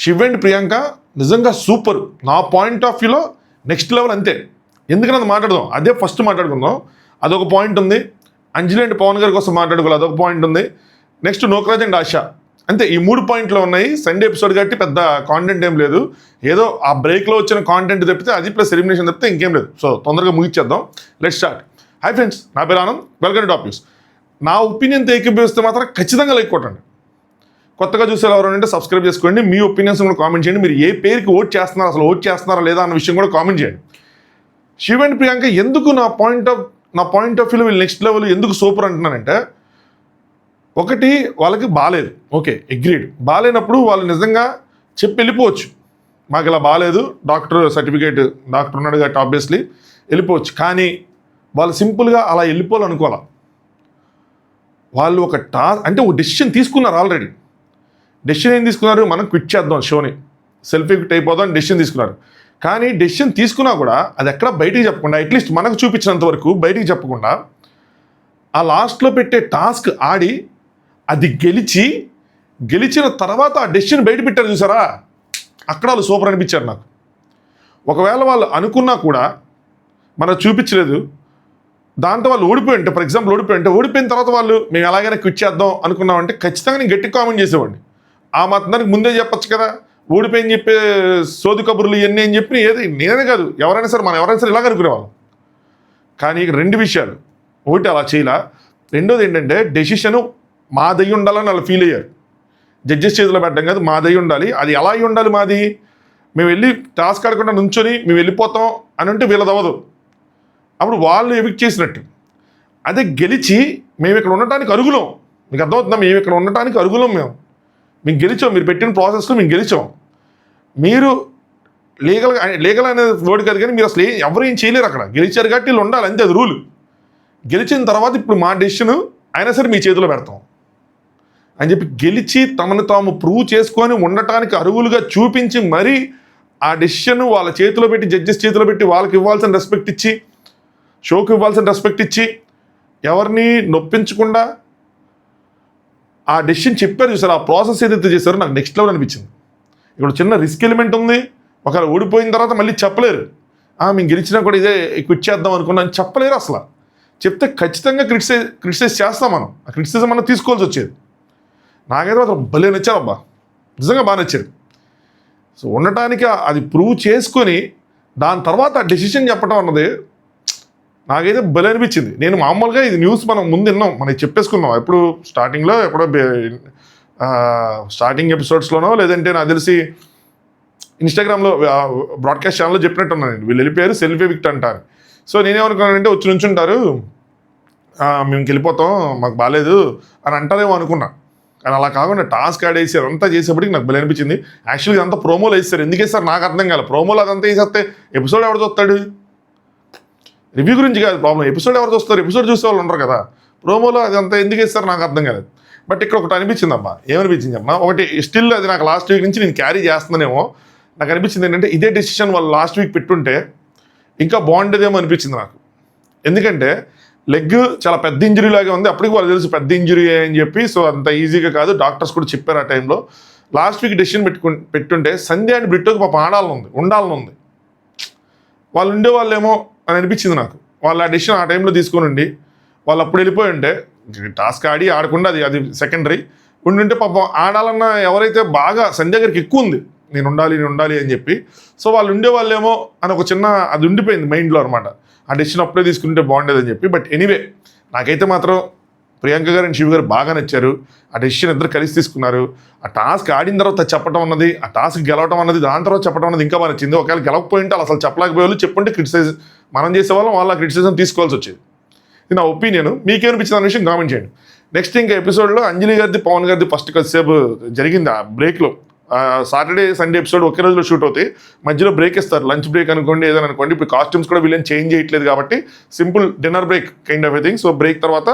Shiv and Priyanka నిజంగా super. నా point of వ్యూలో నెక్స్ట్ లెవెల్ అంతే. ఎందుకని అది మాట్లాడదాం, అదే ఫస్ట్ మాట్లాడుకుందాం. అదొక పాయింట్ ఉంది. అంజలి అండ్ పవన్ గారి కోసం మాట్లాడుకోవాలి, అదొక పాయింట్ ఉంది. నెక్స్ట్ నోకరాజ్ అండ్ ఆశ, అంతే. ఈ 3 పాయింట్లు ఉన్నాయి. సండే ఎపిసోడ్ కాబట్టి పెద్ద కాంటెంట్ ఏం లేదు. ఏదో ఆ బ్రేక్లో వచ్చిన కాంటెంట్ తప్పితే అది ప్లస్ ఎలిమినేషన్ తప్పితే ఇంకేం లేదు. సో తొందరగా ముగిచ్చేద్దాం. Let's start. హాయ్ ఫ్రెండ్స్, నా పేరు Anand. Welcome to top news. నా ఒపీనియన్తో ఏకీభవిస్తే మాత్రం ఖచ్చితంగా లైక్ కొట్టండి. కొత్తగా చూసేవారు ఎవరంటే సబ్స్క్రైబ్ చేసుకోండి. మీ ఒపీనియన్స్ కూడా కామెంట్ చేయండి. మీరు ఏ పేరుకి ఓట్ చేస్తున్నారు, అసలు ఓట్ చేస్తున్నారా లేదా అన్న విషయం కూడా కామెంట్ చేయండి. శివ్ అండ్ ప్రియాంక ఎందుకు నా పాయింట్ ఆఫ్ వ్యూలో వీళ్ళు నెక్స్ట్ లెవెల్ ఎందుకు సూపర్ అంటున్నానంటే, ఒకటి వాళ్ళకి బాగాలేదు, ఓకే అగ్రీడ్. బాగాలేనప్పుడు వాళ్ళు నిజంగా చెప్పి వెళ్ళిపోవచ్చు, మాకు ఇలా బాగాలేదు, డాక్టర్ సర్టిఫికేట్ డాక్టర్ ఉన్నాడు కాబట్టి ఆబ్వియస్లీ వెళ్ళిపోవచ్చు. కానీ వాళ్ళు సింపుల్గా అలా వెళ్ళిపోవాలనుకోవాలి. వాళ్ళు ఒక అంటే ఒక డెసిషన్ తీసుకున్నారు ఆల్రెడీ. డెసిషన్ ఏం తీసుకున్నారు, మనం క్విట్ చేద్దాం షోని, సెల్ఫీ క్విట్ అయిపోదాం అని డెసిషన్ తీసుకున్నారు. కానీ డెసిషన్ తీసుకున్నా కూడా అది ఎక్కడ బయటికి చెప్పకుండా, అట్లీస్ట్ మనకు చూపించినంత వరకు బయటికి చెప్పకుండా ఆ లాస్ట్లో పెట్టే టాస్క్ ఆడి అది గెలిచిన తర్వాత ఆ డెసిషన్ బయట పెట్టారు చూసారా, అక్కడ వాళ్ళు సూపర్ అనిపించారు నాకు. ఒకవేళ వాళ్ళు అనుకున్నా కూడా మనకు చూపించలేదు, దాంతో వాళ్ళు ఓడిపోయి ఉంటే, ఫర్ ఎగ్జాంపుల్ ఓడిపోయిన తర్వాత వాళ్ళు మేము ఎలాగైనా క్విట్ చేద్దాం అనుకున్నామంటే ఖచ్చితంగా నేను గట్టి కామెంట్ చేసేవాడిని. ఆ మాత్రం దానికి ముందే చెప్పచ్చు కదా, ఓడిపోయింది చెప్పే సోది కబుర్లు ఇవన్నీ అని చెప్పి ఏది నేనే కాదు ఎవరైనా సరే ఇలాగ అనుకునేవాళ్ళం. కానీ ఇక 2 విషయాలు, ఒకటి అలా చేయలా, రెండోది ఏంటంటే డెసిషను మాదయ్యి ఉండాలని వాళ్ళు ఫీల్ అయ్యారు. జడ్జెస్ చేతిలో పెట్టడం కాదు, మాదయ్యి ఉండాలి. అది ఎలా అయ్యి ఉండాలి మాది, మేము వెళ్ళి టాస్క్ ఆడకుండా నుంచొని మేము వెళ్ళిపోతాం అని అంటే వీళ్ళది అవ్వదు. అప్పుడు వాళ్ళు ఎవిక్ట్ చేసినట్టు. అదే గెలిచి మేము ఇక్కడ ఉండటానికి అరుగులం, మీకు అర్థమవుతుందా, మేము ఇక్కడ ఉండటానికి అరుగులం, మేము గెలిచాం, మీరు పెట్టిన ప్రాసెస్లో మేము గెలిచాం. మీరు లీగల్ అనేది వర్డ్ కాదు, కానీ మీరు అసలు ఎవరు ఏం చేయలేరు అక్కడ. గెలిచారు కాబట్టి వీళ్ళు ఉండాలి, అంతే, అది రూల్. గెలిచిన తర్వాత ఇప్పుడు మా డెసిషన్ అయినా సరే మీ చేతిలో పెడతాం అని చెప్పి గెలిచి తమను తాము ప్రూవ్ చేసుకొని ఉండటానికి అరుగులుగా చూపించి మరీ ఆ డెసిషన్ వాళ్ళ చేతిలో పెట్టి, జడ్జెస్ చేతిలో పెట్టి, వాళ్ళకి ఇవ్వాల్సిన రెస్పెక్ట్ ఇచ్చి, షోకి ఇవ్వాల్సిన రెస్పెక్ట్ ఇచ్చి, ఎవరిని నొప్పించకుండా ఆ డెసిషన్ చెప్పారు చూసారు. ఆ ప్రాసెస్ ఏదైతే చేశారో నాకు నెక్స్ట్ లెవెల్ అనిపించింది. ఇప్పుడు చిన్న రిస్క్ ఎలిమెంట్ ఉంది. ఒకవేళ ఓడిపోయిన తర్వాత మళ్ళీ చెప్పలేరు, మేము గెలిచినా కూడా ఇదే క్విట్ చేద్దాం అనుకున్నాను చెప్పలేరు. అసలు చెప్తే ఖచ్చితంగా క్రిటిసైజ్ చేస్తాం మనం. ఆ క్రిటిసిజం మనం తీసుకోవాల్సి వచ్చేది. నాకైతే అసలు భలే నచ్చారు, అబ్బా నిజంగా బాగా నచ్చారు. సో ఉండటానికి అది ప్రూవ్ చేసుకొని దాని తర్వాత ఆ డెసిషన్ చెప్పడం అన్నది నాకైతే భలే అనిపించింది. నేను మామూలుగా ఇది న్యూస్ మనం ముందు విన్నాం, మనకి చెప్పేసుకున్నాం ఎప్పుడు స్టార్టింగ్లో, ఎప్పుడో స్టార్టింగ్ ఎపిసోడ్స్లోనో, లేదంటే నాకు తెలిసి ఇన్స్టాగ్రామ్లో బ్రాడ్కాస్ట్ ఛానల్లో చెప్పినట్టున్నాను నేను, వీళ్ళు వెళ్ళిపోయారు సెల్ఫీ విక్ట్ అంటారు. సో నేనేమనుకున్నానంటే వచ్చి నుంచుంటారు, మేము వెళ్ళిపోతాం మాకు బాగాలేదు అని అంటారేమో అనుకున్నా. కానీ అలా కాకుండా టాస్క్ ఆడేసి అదంతా చేసేప్పటికి నాకు భలే అనిపించింది. యాక్చువల్గా ఇదంతా ప్రోమోలు వేస్తారు, ఎందుకు వేస్తారు నాకు అర్థం కాదు. ప్రోమోలు అదంతా వేసేస్తే ఎపిసోడ్ ఎవరు చూస్తాడు, రివ్యూ గురించి కాదు ప్రాబ్లం, ఎపిసోడ్ ఎవరు చూస్తారు, ఎపిసోడ్ చూసే వాళ్ళు ఉండరు కదా. ప్రోమోలో అదంతా ఎందుకు వేస్తారు నాకు అర్థం కాలేదు. బట్ ఇక్కడ ఒకటి అనిపించింది అమ్మా, ఏమనిపించింది అమ్మా, ఒకటి స్టిల్ అది నాకు లాస్ట్ వీక్ నుంచి నేను క్యారీ చేస్తున్నానేమో నాకు అనిపించింది ఏంటంటే, ఇదే డెసిషన్ వాళ్ళు లాస్ట్ వీక్ పెట్టుంటే ఇంకా బాగుండేదేమో అనిపించింది నాకు. ఎందుకంటే లెగ్ చాలా పెద్ద ఇంజరీ లాగే ఉంది, అప్పటికి వాళ్ళు తెలుసు పెద్ద ఇంజరీ అని చెప్పి. సో అంత ఈజీగా కాదు, డాక్టర్స్ కూడా చెప్పారు ఆ టైంలో. లాస్ట్ వీక్ డెసిషన్ పెట్టుంటే సంధ్య అండ్ బ్రిట్టోకి పాప ఉండాలని ఉంది, వాళ్ళు ఉండేవాళ్ళేమో అని అనిపించింది నాకు. వాళ్ళు ఆ డెసిషన్ ఆ టైంలో తీసుకొని ఉండి వాళ్ళు అప్పుడు వెళ్ళిపోయి ఉంటే, టాస్క్ ఆడకుండా అది సెకండరీ ఉండుంటే పాపం ఆడాలన్న ఎవరైతే బాగా సంధ్య గారికి ఎక్కువ ఉంది, నేను ఉండాలి అని చెప్పి. సో వాళ్ళు ఉండేవాళ్ళేమో అని ఒక చిన్న అది ఉండిపోయింది మైండ్లో అనమాట. ఆ డెసిషన్ అప్పుడే తీసుకుంటే బాగుండేదని చెప్పి. బట్ ఎనీవే నాకైతే మాత్రం ప్రియాంక గారు అండ్ శివ్ గారు బాగా నచ్చారు. ఆ డెసిషన్ ఇద్దరు కలిసి తీసుకున్నారు. ఆ టాస్క్ ఆడిన తర్వాత చెప్పడం అన్నది, ఆ టాస్క్ గెలవడం అన్నది, దాని తర్వాత చెప్పడం అన్నది ఇంకా బాగా నచ్చింది. ఒకవేళ గెలవకపోయింటే అసలు చెప్పలేకపోయేవాళ్ళు, చెప్పుంటే క్రిటిసైజ్ మనం చేసేవాళ్ళం, వాళ్ళ క్రిటిసిజం తీసుకోవాల్సి వచ్చేది. ఇది నా ఒపీనియన్. మీకేమనిపించింది అనే విషయం కామెంట్ చేయండి. నెక్స్ట్ ఇంకా ఎపిసోడ్లో అంజలి గారిది పవన్ గారిది ఫస్ట్ కొద్దిసేపు జరిగింది ఆ బ్రేక్లో. సాటర్డే సండే ఎపిసోడ్ ఒకే రోజులో షూట్ అవుతాయి, మధ్యలో బ్రేక్ ఇస్తారు, లంచ్ బ్రేక్ అనుకోండి, ఏదైనా అనుకోండి. ఇప్పుడు కాస్ట్యూమ్స్ కూడా వీళ్ళని చేంజ్ చేయట్లేదు కాబట్టి simple dinner break kind of thing. So break తర్వాత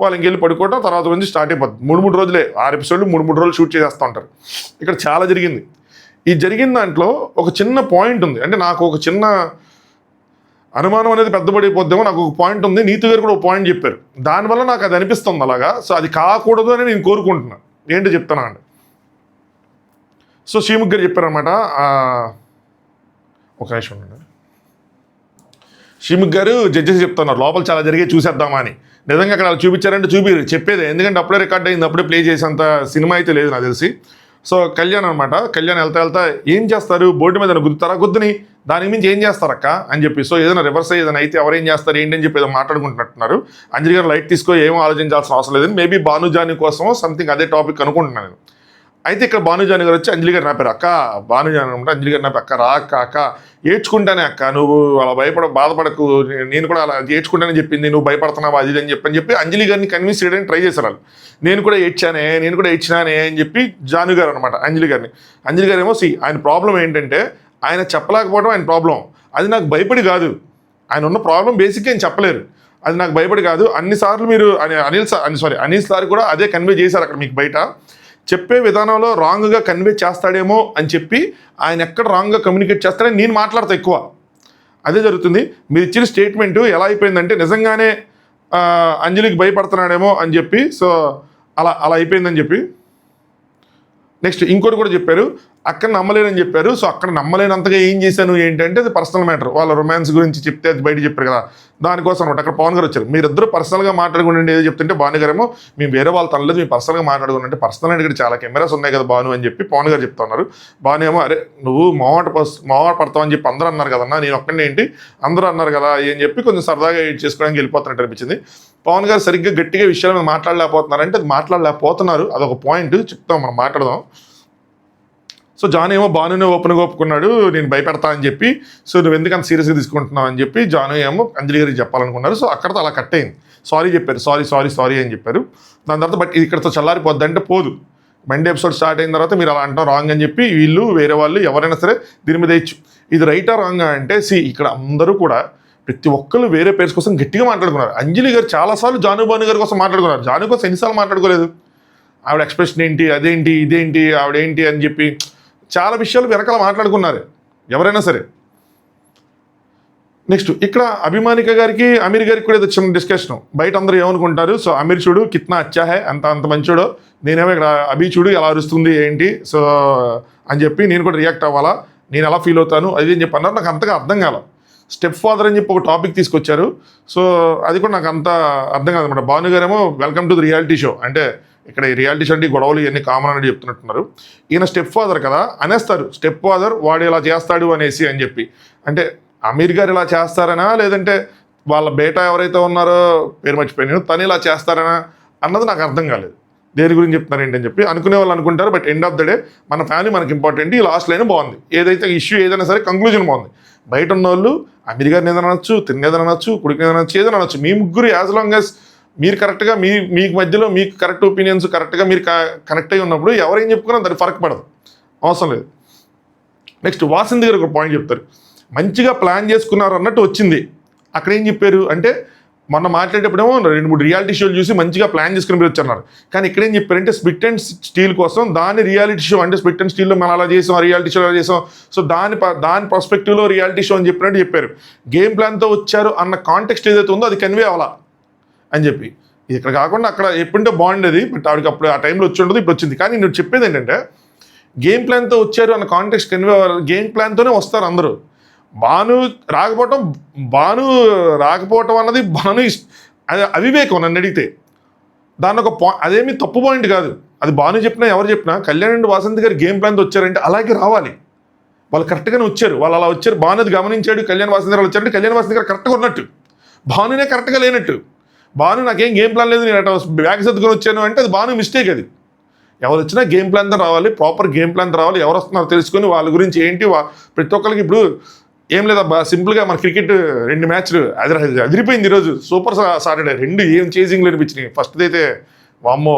వాళ్ళు ఇంకెళ్ళి పడుకోవడం, తర్వాత నుంచి స్టార్ట్ అయిపోతుంది. 3 రోజులే 6 ఎపిసోడ్లు 3 రోజులు షూట్ చేస్తూ ఉంటారు. ఇక్కడ చాలా జరిగింది. ఈ జరిగిన దాంట్లో ఒక చిన్న పాయింట్ ఉంది, అంటే నాకు ఒక చిన్న అనుమానం అనేది పెద్దబడిపోద్దేమో, నాకు ఒక పాయింట్ ఉంది. నీతి గారు కూడా ఒక పాయింట్ చెప్పారు, దానివల్ల నాకు అది అనిపిస్తుంది అలాగా. సో అది కాకూడదు అని నేను కోరుకుంటున్నాను. ఏంటో చెప్తాను అండి. సో శ్రీముఖ్ గారు చెప్పారనమాట, ఒక నిమిషం ఉండండి. శ్రీముఖ్ గారు జడ్జెస్ చెప్తున్నారు లోపల చాలా జరిగే చూసేద్దామా అని. నిజంగా అక్కడ వాళ్ళు చూపించారంటే చెప్పేది, ఎందుకంటే అప్పుడే రికార్డ్ అయింది, అప్పుడే ప్లే చేసేంత సినిమా అయితే లేదు నాకు తెలిసి. సో కళ్యాణ్ అనమాట, కళ్యాణ్ వెళ్తా ఏం చేస్తారు, బోర్డు మీద గుద్దుతారా, గుద్దుని దానికి మించి ఏం చేస్తారక్క అని చెప్పి. సో ఏదైనా రివర్స్ ఏదైనా అయితే ఎవరేం చేస్తారు ఏంటి అని చెప్పి ఏదో మాట్లాడుకుంటున్నట్టున్నారు. అంజలి గారు లైట్ తీసుకో, ఏమో ఆలోచించాల్సిన అవసరం లేదని మేబీ భానుజాని కోసం సంథింగ్ అదే టాపిక్ అనుకుంటున్నాను నేను. అయితే ఇక్కడ భానుజాని గారు వచ్చి అంజలి గారు నాపారు, అక్క భానుజాని అనమాట, అంజలి గారు నాపి, అక్క రా అక్క ఏడ్చుకుంటానే అక్క, నువ్వు అలా బాధపడకు, నేను కూడా అలా ఏడ్చుకుంటానని చెప్పింది, నువ్వు భయపడుతున్నావు అది అని చెప్పి అంజలి గారిని కన్విన్స్ చేయడానికి ట్రై చేశారు వాళ్ళు. నేను కూడా ఏడ్చినానే అని చెప్పి జాను గారు అనమాట అంజలి గారు ఏమో ఆయన ప్రాబ్లం ఏంటంటే ఆయన చెప్పలేకపోవడం ఆయన ప్రాబ్లం, అది నాకు భయపడి కాదు, ఆయన ఉన్న ప్రాబ్లం బేసిక్గా ఆయన చెప్పలేరు, అది నాకు భయపడి కాదు. అన్నిసార్లు మీరు అనిల్ సార్ కూడా అదే కన్వే చేశారు అక్కడ మీకు బయట, చెప్పే విధానంలో రాంగ్గా కన్వే చేస్తాడేమో అని చెప్పి ఆయన ఎక్కడ రాంగ్గా కమ్యూనికేట్ చేస్తాడని నేను మాట్లాడతా ఎక్కువ, అదే జరుగుతుంది. మీరు ఇచ్చిన స్టేట్మెంట్ ఎలా అయిపోయిందంటే నిజంగానే అంజలికి భయపడుతున్నాడేమో అని చెప్పి, సో అలా అయిపోయిందని చెప్పి. నెక్స్ట్ ఇంకోటి కూడా చెప్పారు, అక్కడ నమ్మలేనని చెప్పారు. సో అక్కడ నమ్మలేనంతగా ఏం చేశాను ఏంటంటే అది పర్సనల్ మ్యాటర్, వాళ్ళ రొమాన్స్ గురించి చెప్తే అది బయట చెప్పారు కదా, దానికోసం అనమాట. అక్కడ పవన్ గారు వచ్చారు, మీరిద్దరు పర్సనల్గా మాట్లాడుకుంటే ఏదో చెప్తుంటే భాను గారేమో మేము వేరే వాళ్ళు తనలేదు, మేము పర్సనల్గా మాట్లాడుకుంటే పర్సనల్ అంటే చాలా కెమెరాస్ ఉన్నాయి కదా భాను అని చెప్పి పవన్ గారు చెప్తా ఉన్నారు. భాను ఏమో అరే నువ్వు మొహమాట పడతావు అని చెప్పి అందరూ అన్నారు కదన్నా, నేను ఒక్కడే ఏంటి అందరూ అన్నారు కదా అని చెప్పి కొంచెం సరదాగా చేసుకోవడానికి వెళ్ళిపోతున్నట్టు అనిపించింది. పవన్ గారు సరిగ్గా గట్టిగా విషయాలు మీద మాట్లాడలేకపోతున్నారంటే అది మాట్లాడలేకపోతున్నారు, అదొక పాయింట్ చెప్తాం, మనం మాట్లాడదాం. సో జాను ఏమో భానునే ఓపెన్గా ఒప్పుకున్నాడు, నేను భయపెడతా అని చెప్పి, సో నువ్వు ఎందుకు అంత సీరియస్గా తీసుకుంటున్నావు అని చెప్పి జాను ఏమో అంజలి గారికి చెప్పాలనుకున్నారు. సో అక్కడతో అలా కట్ అయింది, సారీ చెప్పారు, సారీ అని చెప్పారు. దాని తర్వాత బట్ ఇక్కడతో చల్లారిపోద్ది అంటే పోదు, మండే ఎపిసోడ్ స్టార్ట్ అయిన తర్వాత మీరు అలా అంటాం రాంగ్ అని చెప్పి వీళ్ళు వేరే వాళ్ళు ఎవరైనా సరే దీని మీద ఇచ్చు, ఇది రైటా రాంగా అంటే ఇక్కడ అందరూ కూడా ప్రతి ఒక్కరు వేరే పేర్స్ కోసం గట్టిగా మాట్లాడుకున్నారు. అంజలి గారు చాలాసార్లు భాను గారి కోసం మాట్లాడుకున్నారు, జాను కోసం ఎన్నిసార్లు మాట్లాడుకోలేదు, ఆవిడ ఎక్స్ప్రెషన్ ఏంటి, అదేంటి ఇదేంటి ఆవిడేంటి అని చెప్పి చాలా విషయాలు వెనకాల మాట్లాడుకున్నారు ఎవరైనా సరే. నెక్స్ట్ ఇక్కడ అభిమానిక గారికి అమీర్ గారికి కూడా ఏదో చిన్న డిస్కషన్, బయట అందరూ ఏమనుకుంటారు, సో అమీర్ చూడు కిత్నా అచ్చా హై, అంత మంచోడు, నేనేమో ఇక్కడ అభి చూడు ఎలా అరుస్తుంది ఏంటి సో అని చెప్పి నేను కూడా రియాక్ట్ అవ్వాలా, నేను ఎలా ఫీల్ అవుతాను అది అని చెప్పి అన్నారు. నాకు అంతగా అర్థం కాల. స్టెప్ ఫాదర్ అని చెప్పి ఒక టాపిక్ తీసుకొచ్చారు, సో అది కూడా నాకు అంత అర్థం కాదనమాట. భాను గారేమో welcome to the reality show, అంటే ఇక్కడ ఈ రియాలిటీ షో అంటే గొడవలు ఇవన్నీ కామన్ అని చెప్తున్నట్టున్నారు. ఈయన స్టెప్ ఫాదర్ కదా అనేస్తారు, స్టెప్ ఫాదర్ వాడు ఇలా చేస్తాడు అనేసి అని చెప్పి, అంటే అమీర్ గారు ఇలా చేస్తారనా లేదంటే వాళ్ళ బేటా ఎవరైతే ఉన్నారో పేరు మర్చిపోయాను తను ఇలా చేస్తారనా అన్నది నాకు అర్థం కాలేదు, దేని గురించి చెప్తున్నారు ఏంటని చెప్పి అనుకునే వాళ్ళు అనుకుంటారు. But end of the day మన ఫ్యామిలీ మనకి ఇంపార్టెంట్, ఈ లాస్ట్ లైన్ బాగుంది, ఏదైతే ఇష్యూ ఏదైనా సరే కంక్లూజన్ బాగుంది. బయట ఉన్న వాళ్ళు అమీర్ గారిని ఏదైనా అనొచ్చు, తిన్నేదని అనొచ్చు, కుడికి ఏదైనా అనొచ్చు, ఏదైనా అనొచ్చు, మీ ముగ్గురు యాజ్ లాంగ్ యాజ్ మీరు కరెక్ట్గా మీకు మధ్యలో మీకు కరెక్ట్ ఒపీనియన్స్ కరెక్ట్గా మీరు కనెక్ట్ అయ్యి ఉన్నప్పుడు ఎవరేం చెప్పుకున్నా దానికి ఫరక్ పడదు, అవసరం లేదు. నెక్స్ట్ వాసంతి గారు ఒక పాయింట్ చెప్తారు, మంచిగా ప్లాన్ చేసుకున్నారు అన్నట్టు వచ్చింది. అక్కడ ఏం చెప్పారు అంటే మొన్న మాట్లాడేటప్పుడేమో 2-3 రియాలిటీ షోలు చూసి మంచిగా ప్లాన్ చేసుకుని మీరు వచ్చన్నారు, కానీ ఇక్కడ ఏం చెప్పారంటే స్ప్లిట్ అండ్ స్టీల్ కోసం దాని రియాలిటీ షో అంటే స్ప్లిట్ అండ్ స్టీల్లో మనం అలా చేసాం, రియాలిటీ షో అలా చేసాం, సో దాని పర్స్పెక్టివ్లో రియాలిటీ షో అని చెప్పినట్టు చెప్పారు. గేమ్ ప్లాన్తో వచ్చారు అన్న కాంటెక్స్ట్ ఏదైతే ఉందో అది కన్వే అవ్వాలా అని చెప్పి, ఇక్కడ కాకుండా అక్కడ ఎప్పుడంటే బాగుండేది, బట్ ఆవిడకి అప్పుడు ఆ టైంలో వచ్చి ఉండదు, ఇప్పుడు వచ్చింది. కానీ నేను చెప్పేది ఏంటంటే గేమ్ ప్లాన్తో వచ్చారు అన్న కాంటెక్స్ట్ కన్వే అవ్వాలి, గేమ్ ప్లాన్తోనే వస్తారు అందరూ. భాను రాకపోవటం అన్నది అది అవివేకం నన్ను అడిగితే, దాన్ని ఒక అదేమి తప్పు పాయింట్ కాదు, అది భాను చెప్పినా ఎవరు చెప్పినా కళ్యాణ్ అండ్ వాసంతి గారు గేమ్ ప్లాన్తో వచ్చారంటే అలాగే రావాలి, వాళ్ళు కరెక్ట్గానే వచ్చారు, వాళ్ళు అలా వచ్చారు. భాను అది గమనించాడు, కళ్యాణ్ వాసంతి గారు వచ్చారంటే కళ్యాణ్ వాసంతి గారు కరెక్ట్గా ఉన్నట్టు, భానునే కరెక్ట్గా లేనట్టు. భాను నాకేం గేమ్ ప్లాన్ లేదు, నేను అటు బ్యాగ్ సర్దుకొని వచ్చాను అంటే అది భాను మిస్టేక్. అది ఎవరు వచ్చినా గేమ్ ప్లాన్తో రావాలి, ప్రాపర్ గేమ్ ప్లాన్తో రావాలి, ఎవరు వస్తున్నారో తెలుసుకొని వాళ్ళ గురించి ఏంటి ప్రతి ఒక్కరికి. ఇప్పుడు ఏం లేదబ్బా సింపుల్గా మన క్రికెట్ 2 మ్యాచ్లు అదిరిపోయింది ఈరోజు, సూపర్ సాటర్డే 2 ఏం చేజింగ్లు అనిపించినాయి. ఫస్ట్ది అయితే వామ్మో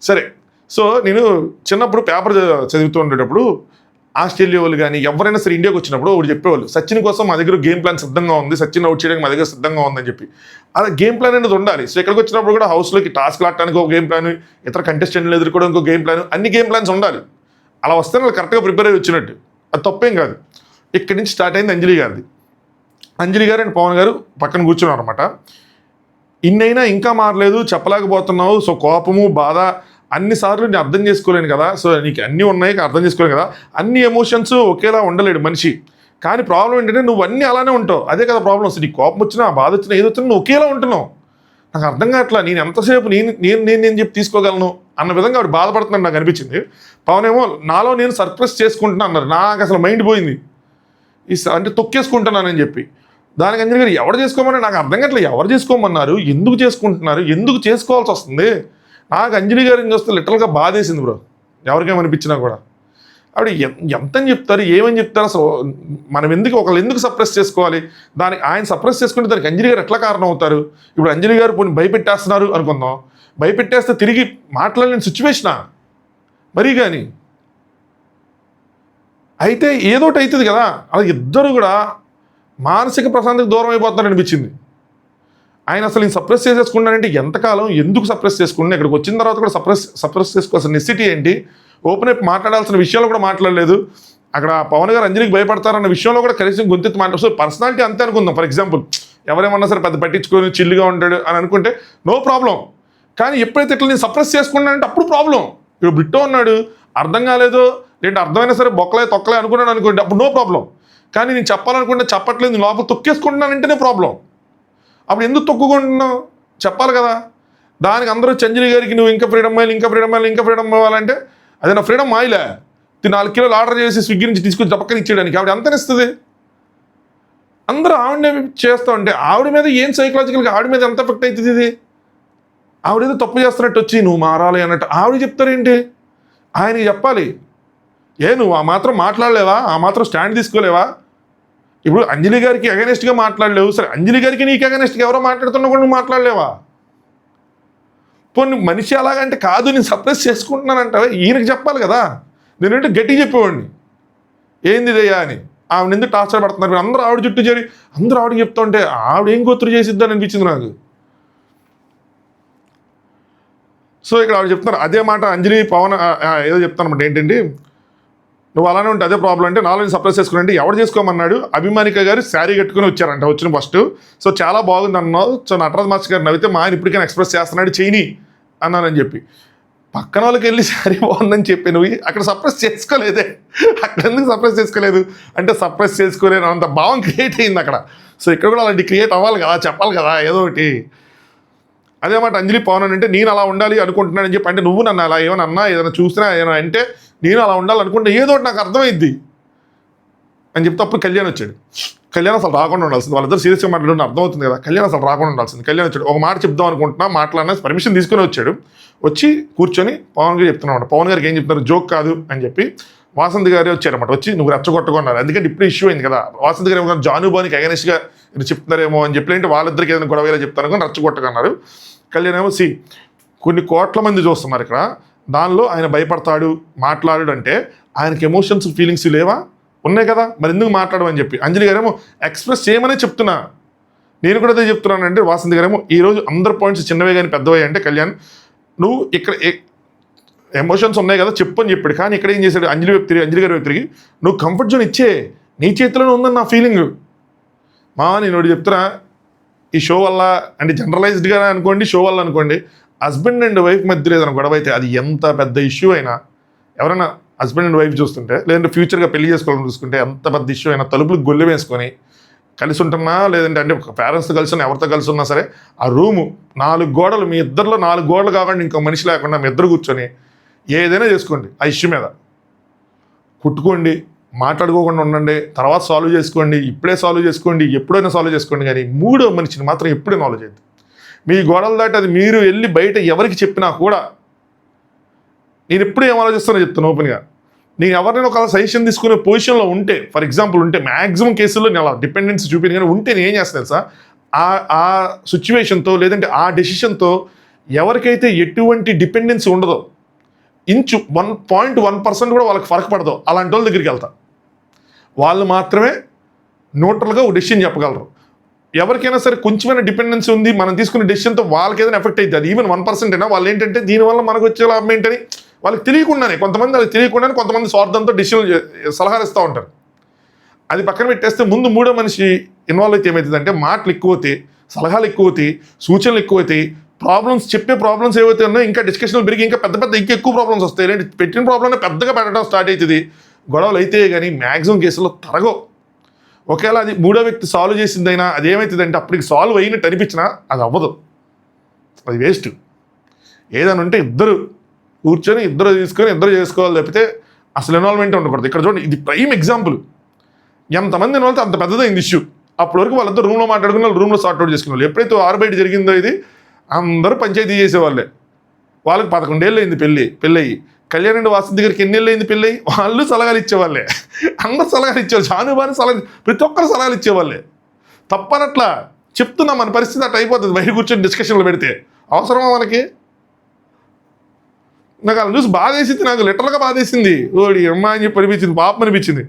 సరే. సో నేను చిన్నప్పుడు పేపర్ చదువుతూ ఉండేటప్పుడు ఆస్ట్రేలియా వాళ్ళు కానీ ఎవరైనా సరే ఇండియాకి వచ్చినప్పుడు ఒకటి చెప్పేవాళ్ళు, సచిన్ కోసం మా దగ్గర గేమ్ ప్లాన్ సిద్ధంగా ఉంది, సచిన్ అవుట్ చేయడానికి మా దగ్గర సిద్ధంగా ఉందని చెప్పి. అలా గేమ్ ప్లాన్ అనేది ఉండాలి. సో ఇక్కడికి వచ్చినప్పుడు కూడా హౌస్లోకి టాస్క్లు ఆడటానికి ఒక గేమ్ ప్లాన్, ఇతర కంటెస్టెంట్లు ఎదుర్కోవడానికి ఒక గేమ్ ప్లాన్, అన్ని గేమ్ ప్లాన్స్ ఉండాలి. అలా వస్తే వాళ్ళు కరెక్ట్గా ప్రిపేర్ అయ్యి వచ్చినట్టు, అది తప్పేం కాదు. ఇక్కడి నుంచి స్టార్ట్ అయింది అంజలి గారిది. అంజలి గారు అండ్ పవన్ గారు పక్కన కూర్చున్నారు అనమాట. ఇన్నైనా ఇంకా మారలేదు, చెప్పలేకపోతున్నావు, సో కోపము బాధ అన్నిసార్లు నేను అర్థం చేసుకోలేను కదా, సో నీకు అన్నీ ఉన్నాయి అర్థం చేసుకోలేను కదా, అన్ని ఎమోషన్స్ ఒకేలా ఉండలేడు మనిషి. కానీ ప్రాబ్లం ఏంటంటే నువ్వు అన్నీ అలానే ఉంటావు, అదే కదా ప్రాబ్లం. వస్తుంది నీకు కోపం వచ్చినా బాధ వచ్చినా ఏది వచ్చినా నువ్వు ఒకేలా ఉంటున్నావు. నాకు అర్థం కావట్లా, నేను ఎంతసేపు నేను చెప్పి తీసుకోగలను అన్న విధంగా ఆవిడ బాధపడుతున్నాను నాకు అనిపించింది. పవన్ ఏమో నాలో నేను సర్ప్రైజ్ చేసుకుంటున్నా అన్నారు. నాకు అసలు మైండ్ పోయింది, అంటే తొక్కేసుకుంటున్నానని చెప్పి. దానికి అంజలి గారు ఎవరు చేసుకోమని నాకు అర్థం కావట్లేదు. ఎవరు చేసుకోమన్నారు, ఎందుకు చేసుకుంటున్నారు, ఎందుకు చేసుకోవాల్సి వస్తుంది? నాకు అంజలి గారిని చూస్తే లిటరల్గా బాధేసింది బ్రో. ఎవరికేమనిపించినా కూడా ఆవిడ ఎంతని చెప్తారు, ఏమని చెప్తారు, అసలు మనం ఒకళ్ళు ఎందుకు సప్రెస్ చేసుకోవాలి? దానికి ఆయన సప్రెస్ చేసుకుంటే దానికి అంజలి గారు ఎట్లా కారణం అవుతారు? ఇప్పుడు అంజలి గారు పోనీ భయపెట్టేస్తున్నారు అనుకుందాం, భయపెట్టేస్తే తిరిగి మాట్లాడలేని సిచ్యువేషనా మరీ. కానీ అయితే ఏదోటి అవుతుంది కదా, అలా ఇద్దరు కూడా మానసిక ప్రశాంతకు దూరం అయిపోతున్నారు అనిపించింది. ఆయన అసలు నేను సప్రెస్ చేసేసుకున్నానంటే ఎంతకాలం ఎందుకు సప్రెస్ చేసుకున్నా? ఇక్కడికి వచ్చిన తర్వాత కూడా సప్రెస్ చేసుకోవాల్సిన నెసిటీ ఏంటి? ఓపెన్ అప్ మాట్లాడాల్సిన విషయాలు కూడా మాట్లాడలేదు. అక్కడ పవన్ గారు అంజలికి భయపడతారన్న విషయంలో కూడా కలిసి గొంతెత్తి మాట్లాడు. సో పర్సనాలిటీ అంతే అనుకుందాం. ఫర్ ఎగ్జాంపుల్ ఎవరేమన్నా సరే పెద్ద పట్టించుకొని చిల్లుగా ఉంటాడు అని అనుకుంటే నో ప్రాబ్లం. కానీ ఎప్పుడైతే ఇట్లా నేను సప్రెస్ చేసుకున్నానంటే అప్పుడు ప్రాబ్లం. ఇప్పుడు బిట్టో ఉన్నాడు, అర్థం కాలేదు, లేదంటే అర్థమైనా సరే బొక్కలే తొక్కలే అనుకున్నాను అనుకోండి, అప్పుడు నో ప్రాబ్లం. కానీ నేను చెప్పాలనుకుంటే చెప్పట్లేదు, నేను లోపల తొక్కేసుకుంటున్నానంటేనే ప్రాబ్లం. అప్పుడు ఎందుకు తొక్కుకుంటున్నావు చెప్పాలి కదా. దానికి అందరూ అంజలి గారికి నువ్వు ఇంకా ఫ్రీడమ్ ఇవ్వాలంటే అదే నా ఫ్రీడమ్ ఆయిలే 4 కిలోలు ఆర్డర్ చేసి స్విగ్గీ నుంచి తీసుకొచ్చి పక్కన ఇచ్చేయడానికి ఆవిడ ఎంతనిస్తుంది? అందరూ ఆవిడనే చేస్తూ ఉంటే ఆవిడ మీద ఏం సైకలాజికల్గా ఆవిడ మీద ఎంత ఎఫెక్ట్ అవుతుంది? ఇది ఆవిడేదో తప్పు చేస్తున్నట్టు వచ్చి నువ్వు మారాలి అన్నట్టు ఆవిడ చెప్తారేంటి? ఆయనకి చెప్పాలి. నువ్వు ఆ మాత్రం మాట్లాడలేవా, ఆ మాత్రం స్టాండ్ తీసుకోలేవా? ఇప్పుడు అంజలి గారికి అగెనెస్ట్గా మాట్లాడలేవు, సరే అంజలి గారికి నీకు అగెనెస్ట్గా ఎవరో మాట్లాడుతున్నా కూడా నువ్వు మాట్లాడలేవా? పోనీ మనిషి అలాగంటే కాదు నేను సప్రెస్ చేసుకుంటున్నానంటే ఈయనకి చెప్పాలి కదా. నేనంటే గట్టిగా చెప్పేవాడిని ఏంది ఇదయ్యా అని. ఆవిడ ఎందుకు టార్చర్ పడుతున్నారు? అందరూ ఆవిడ చుట్టూ చేరి అందరూ ఆవిడకి చెప్తా ఉంటే ఆవిడ ఏం గోత్రు చేసిద్దని అనిపించింది నాకు. సో ఇక్కడ ఆవిడ చెప్తున్నారు అదే మాట అంజలి పవన్ ఏదో చెప్తానమాట ఏంటంటే నువ్వు అలానే ఉంటే అదే ప్రాబ్లం అంటే నాలో నేను సప్రెస్ చేసుకున్నాంటే ఎవరు చేసుకోమన్నాడు? అభిమానిక గారు శారీ కట్టుకుని వచ్చారంట వచ్చిన ఫస్ట్. సో చాలా బాగుంది అన్నావు. సో నటరాజ్ మాస్టర్ గారు నవ్వితే మా ఆయన ఇప్పటికైనా ఎక్స్ప్రెస్ చేస్తున్నాడు చేయని అన్నానని చెప్పి పక్కన వాళ్ళకి వెళ్ళి శారీ బాగుందని చెప్పి నువ్వు అక్కడ సప్రెస్ చేసుకోలేదే. అక్కడ ఎందుకు సప్రెస్ చేసుకోలేదు అంటే సప్రెస్ చేసుకోలేను అంత భావం క్రియేట్ అయింది అక్కడ. సో ఇక్కడ కూడా అలాంటి క్రియేట్ అవ్వాలి కదా, చెప్పాలి కదా ఏదో ఒకటి. అదే మాట అంజలి పవన్ అంటే నేను అలా ఉండాలి అనుకుంటున్నానని చెప్పి అంటే నువ్వు నన్ను అలా ఏమైనా అన్నా ఏదైనా చూసినా ఏమైనా అంటే నేను అలా ఉండాలనుకుంటే ఏదో ఒకటి నాకు అర్థమైద్ది అని చెప్తే అప్పుడు కళ్యాణ్ వచ్చాడు. కళ్యాణ్ అసలు రాకుండా ఉండాల్సింది, వాళ్ళిద్దరు సీరియస్గా మాట్లాడుతున్న అర్థమవుతుంది కదా. కళ్యాణ్ అసలు రాకుండా ఉండాల్సింది. కళ్యాణ్ వచ్చాడు, ఒక మాట చెప్దాం అనుకుంటున్నా మాట్లాడినా పర్మిషన్ తీసుకుని వచ్చాడు. వచ్చి కూర్చొని పవన్ గారు చెప్తున్నాడు. పవన్ గారికి ఏం చెప్తున్నారు జోక్ కాదు అని చెప్పి వాసంత్ గారే వచ్చారన్నమాట. వచ్చి నువ్వు రెచ్చగొట్టుకున్నారు ఎందుకంటే ఇప్పుడు ఇష్యూ అయింది కదా. వాసంత్ గారు ఏమో జానుబానికి అగెనెస్ట్గా చెప్తున్నారేమో అని చెప్పి అంటే వాళ్ళిద్దరికి ఏదైనా గొడవలా చెప్తాను కానీ రెచ్చగొట్టుకున్నారు. కళ్యాణ్ ఏమో కొన్ని కోట్ల మంది చూస్తున్నారు ఇక్కడ, దానిలో ఆయన భయపడతాడు మాట్లాడు అంటే ఆయనకి ఎమోషన్స్ ఫీలింగ్స్ లేవా? ఉన్నాయి కదా, మరి ఎందుకు మాట్లాడమని చెప్పి అంజలి గారేమో ఎక్స్ప్రెస్ చేయమనే చెప్తున్నా. నేను కూడా అదే చెప్తున్నానంటే వాసంత్ గారేమో ఈరోజు అందరు పాయింట్స్ చిన్నవే కానీ పెద్దవే అంటే కళ్యాణ్ నువ్వు ఇక్కడ ఎమోషన్స్ ఉన్నాయి కదా చెప్పు అని చెప్పాడు. కానీ ఇక్కడ ఏం చేశాడు అంజలి గారి వైపు తిరిగి నువ్వు కంఫర్ట్ జోన్ ఇచ్చే నీ చేతిలోనే ఉందని నా ఫీలింగ్. నేను ఒకటి చెప్తున్నా, ఈ షో వల్ల అంటే జనరలైజ్డ్గా అనుకోండి షో వల్ల అనుకోండి హస్బెండ్ అండ్ వైఫ్ మధ్య ఏదైనా గొడవ అయితే అది ఎంత పెద్ద ఇష్యూ అయినా ఎవరైనా హస్బెండ్ అండ్ వైఫ్ చూస్తుంటే లేదంటే ఫ్యూచర్గా పెళ్లి చేసుకోవాలని చూసుకుంటే ఎంత పెద్ద ఇష్యూ అయినా తలుపులకు గొల్లె వేసుకొని కలిసి ఉంటున్నా లేదంటే అంటే పేరెంట్స్తో కలిసి ఉన్నా ఎవరితో కలిసి ఉన్నా సరే ఆ రూము 4 గోడలు మీ ఇద్దరిలో 4 గోడలు కాకుండా ఇంకో మనిషి లేకుండా మీ ఇద్దరు కూర్చొని ఏదైనా చేసుకోండి. ఆ ఇష్యూ మీద కుట్టుకోండి, మాట్లాడుకోకుండా ఉండండి, తర్వాత సాల్వ్ చేసుకోండి, ఇప్పుడే సాల్వ్ చేసుకోండి, ఎప్పుడైనా సాల్వ్ చేసుకోండి. కానీ 3వ మనిషిని మాత్రం ఎప్పుడే నాలెడ్జ్ చేయద్దు. మీ గోడలు దాటి అది మీరు వెళ్ళి బయట ఎవరికి చెప్పినా కూడా నేను ఎప్పుడు ఏం ఆలోచిస్తానో చెప్తాను ఓపెన్గా. నేను ఎవరినైనా ఒక సజెషన్ తీసుకునే పొజిషన్లో ఉంటే ఫర్ ఎగ్జాంపుల్ ఉంటే మ్యాక్సిమం కేసుల్లో నేను అలా డిపెండెన్సీ చూపించి కానీ ఉంటే నేను ఏం చేస్తాను తెలుసా, ఆ సిచ్యువేషన్తో లేదంటే ఆ డెసిషన్తో ఎవరికైతే ఎటువంటి డిపెండెన్సీ ఉండదో 1.1% కూడా వాళ్ళకి ఫరక్ పడదు అలాంటి వాళ్ళ దగ్గరికి వెళ్తా. వాళ్ళు మాత్రమే న్యూట్రల్గా ఒక డెసిషన్ చెప్పగలరు. ఎవరికైనా సరే కొంచెమైనా డిపెండెన్సీ ఉంది మనం తీసుకునే డెసిషన్తో వాళ్ళకి ఏదైనా ఎఫెక్ట్ అవుతుంది, అది ఈవెన్ 1% అయినా వాళ్ళు ఏంటంటే దీనివల్ల మనకు వచ్చే లాభం ఏంటని వాళ్ళకి తెలియకుండానే కొంతమంది స్వార్థంతో డెసిషన్ సలహాలు ఇస్తూ ఉంటారు. అది పక్కన పెట్టేస్తే ముందు 3వ మనిషి ఇన్వాల్వ్ అయితే ఏమవుతుందంటే మాటలు ఎక్కువ అవుతాయి, సలహాలు ఎక్కువ అవుతాయి, సూచనలు ఎక్కువ అవుతాయి, ప్రాబ్లమ్స్ ఏవైతే ఉన్నాయో ఇంకా డిస్కషన్లు పెరిగి ఇంకా ఇంకా ఎక్కువ ప్రాబ్లమ్స్ వస్తాయి. ఏంటి పెట్టిన ప్రాబ్లమ్ పెద్దగా పెట్టడం స్టార్ట్ అవుతుంది. గొడవలు అయితే కానీ మ్యాక్సిమం కేసుల్లో తరగవు. ఒకవేళ అది మూడో వ్యక్తి సాల్వ్ చేసిందైనా అది ఏమవుతుందంటే అప్పటికి సాల్వ్ అయినట్టు అనిపించినా అది అవ్వదు, అది వేస్ట్. ఏదైనా ఉంటే ఇద్దరు కూర్చొని ఇద్దరు తీసుకొని ఇద్దరు చేసుకోవాలి తప్పితే అసలు ఇన్వాల్వ్మెంట్ ఉండకూడదు. ఇక్కడ చూడండి, ఇది ప్రైమ్ ఎగ్జాంపుల్. ఎంతమంది ఇన్వాల్వ్ అంత పెద్దదైంది ఇష్యూ. అప్పటి వరకు వాళ్ళందరూ రూమ్లో మాట్లాడుకుని వాళ్ళు రూమ్లో సార్ట్ అవుట్ చేసుకునే వాళ్ళు. ఎప్పుడైతే బయట జరిగిందో ఇది అందరూ పంచాయతీ చేసేవాళ్ళే. వాళ్ళకి 11 ఏళ్ళు అయింది పెళ్ళి. కళ్యాణ్ అండ్ వాసు దగ్గరికి ఎన్ని ఏళ్ళు అయింది పెళ్ళి, వాళ్ళు సలహాలు ఇచ్చేవాళ్ళే. అందరు సలహాలు ఇచ్చేవాళ్ళు, చానుబాని సలహా, ప్రతి ఒక్కరు సలహాలు ఇచ్చేవాళ్ళే. తప్పనట్లా చెప్తున్నా, మన పరిస్థితి అట్లా అయిపోతుంది. బయట కూర్చొని డిస్కషన్లు పెడితే అవసరమా మనకి? నాకు అలా చూసి బాధేసింది, నాకు లిటరల్గా బాధేసింది. ఓడి అమ్మ అని చెప్పి అనిపించింది, పాపం అనిపించింది.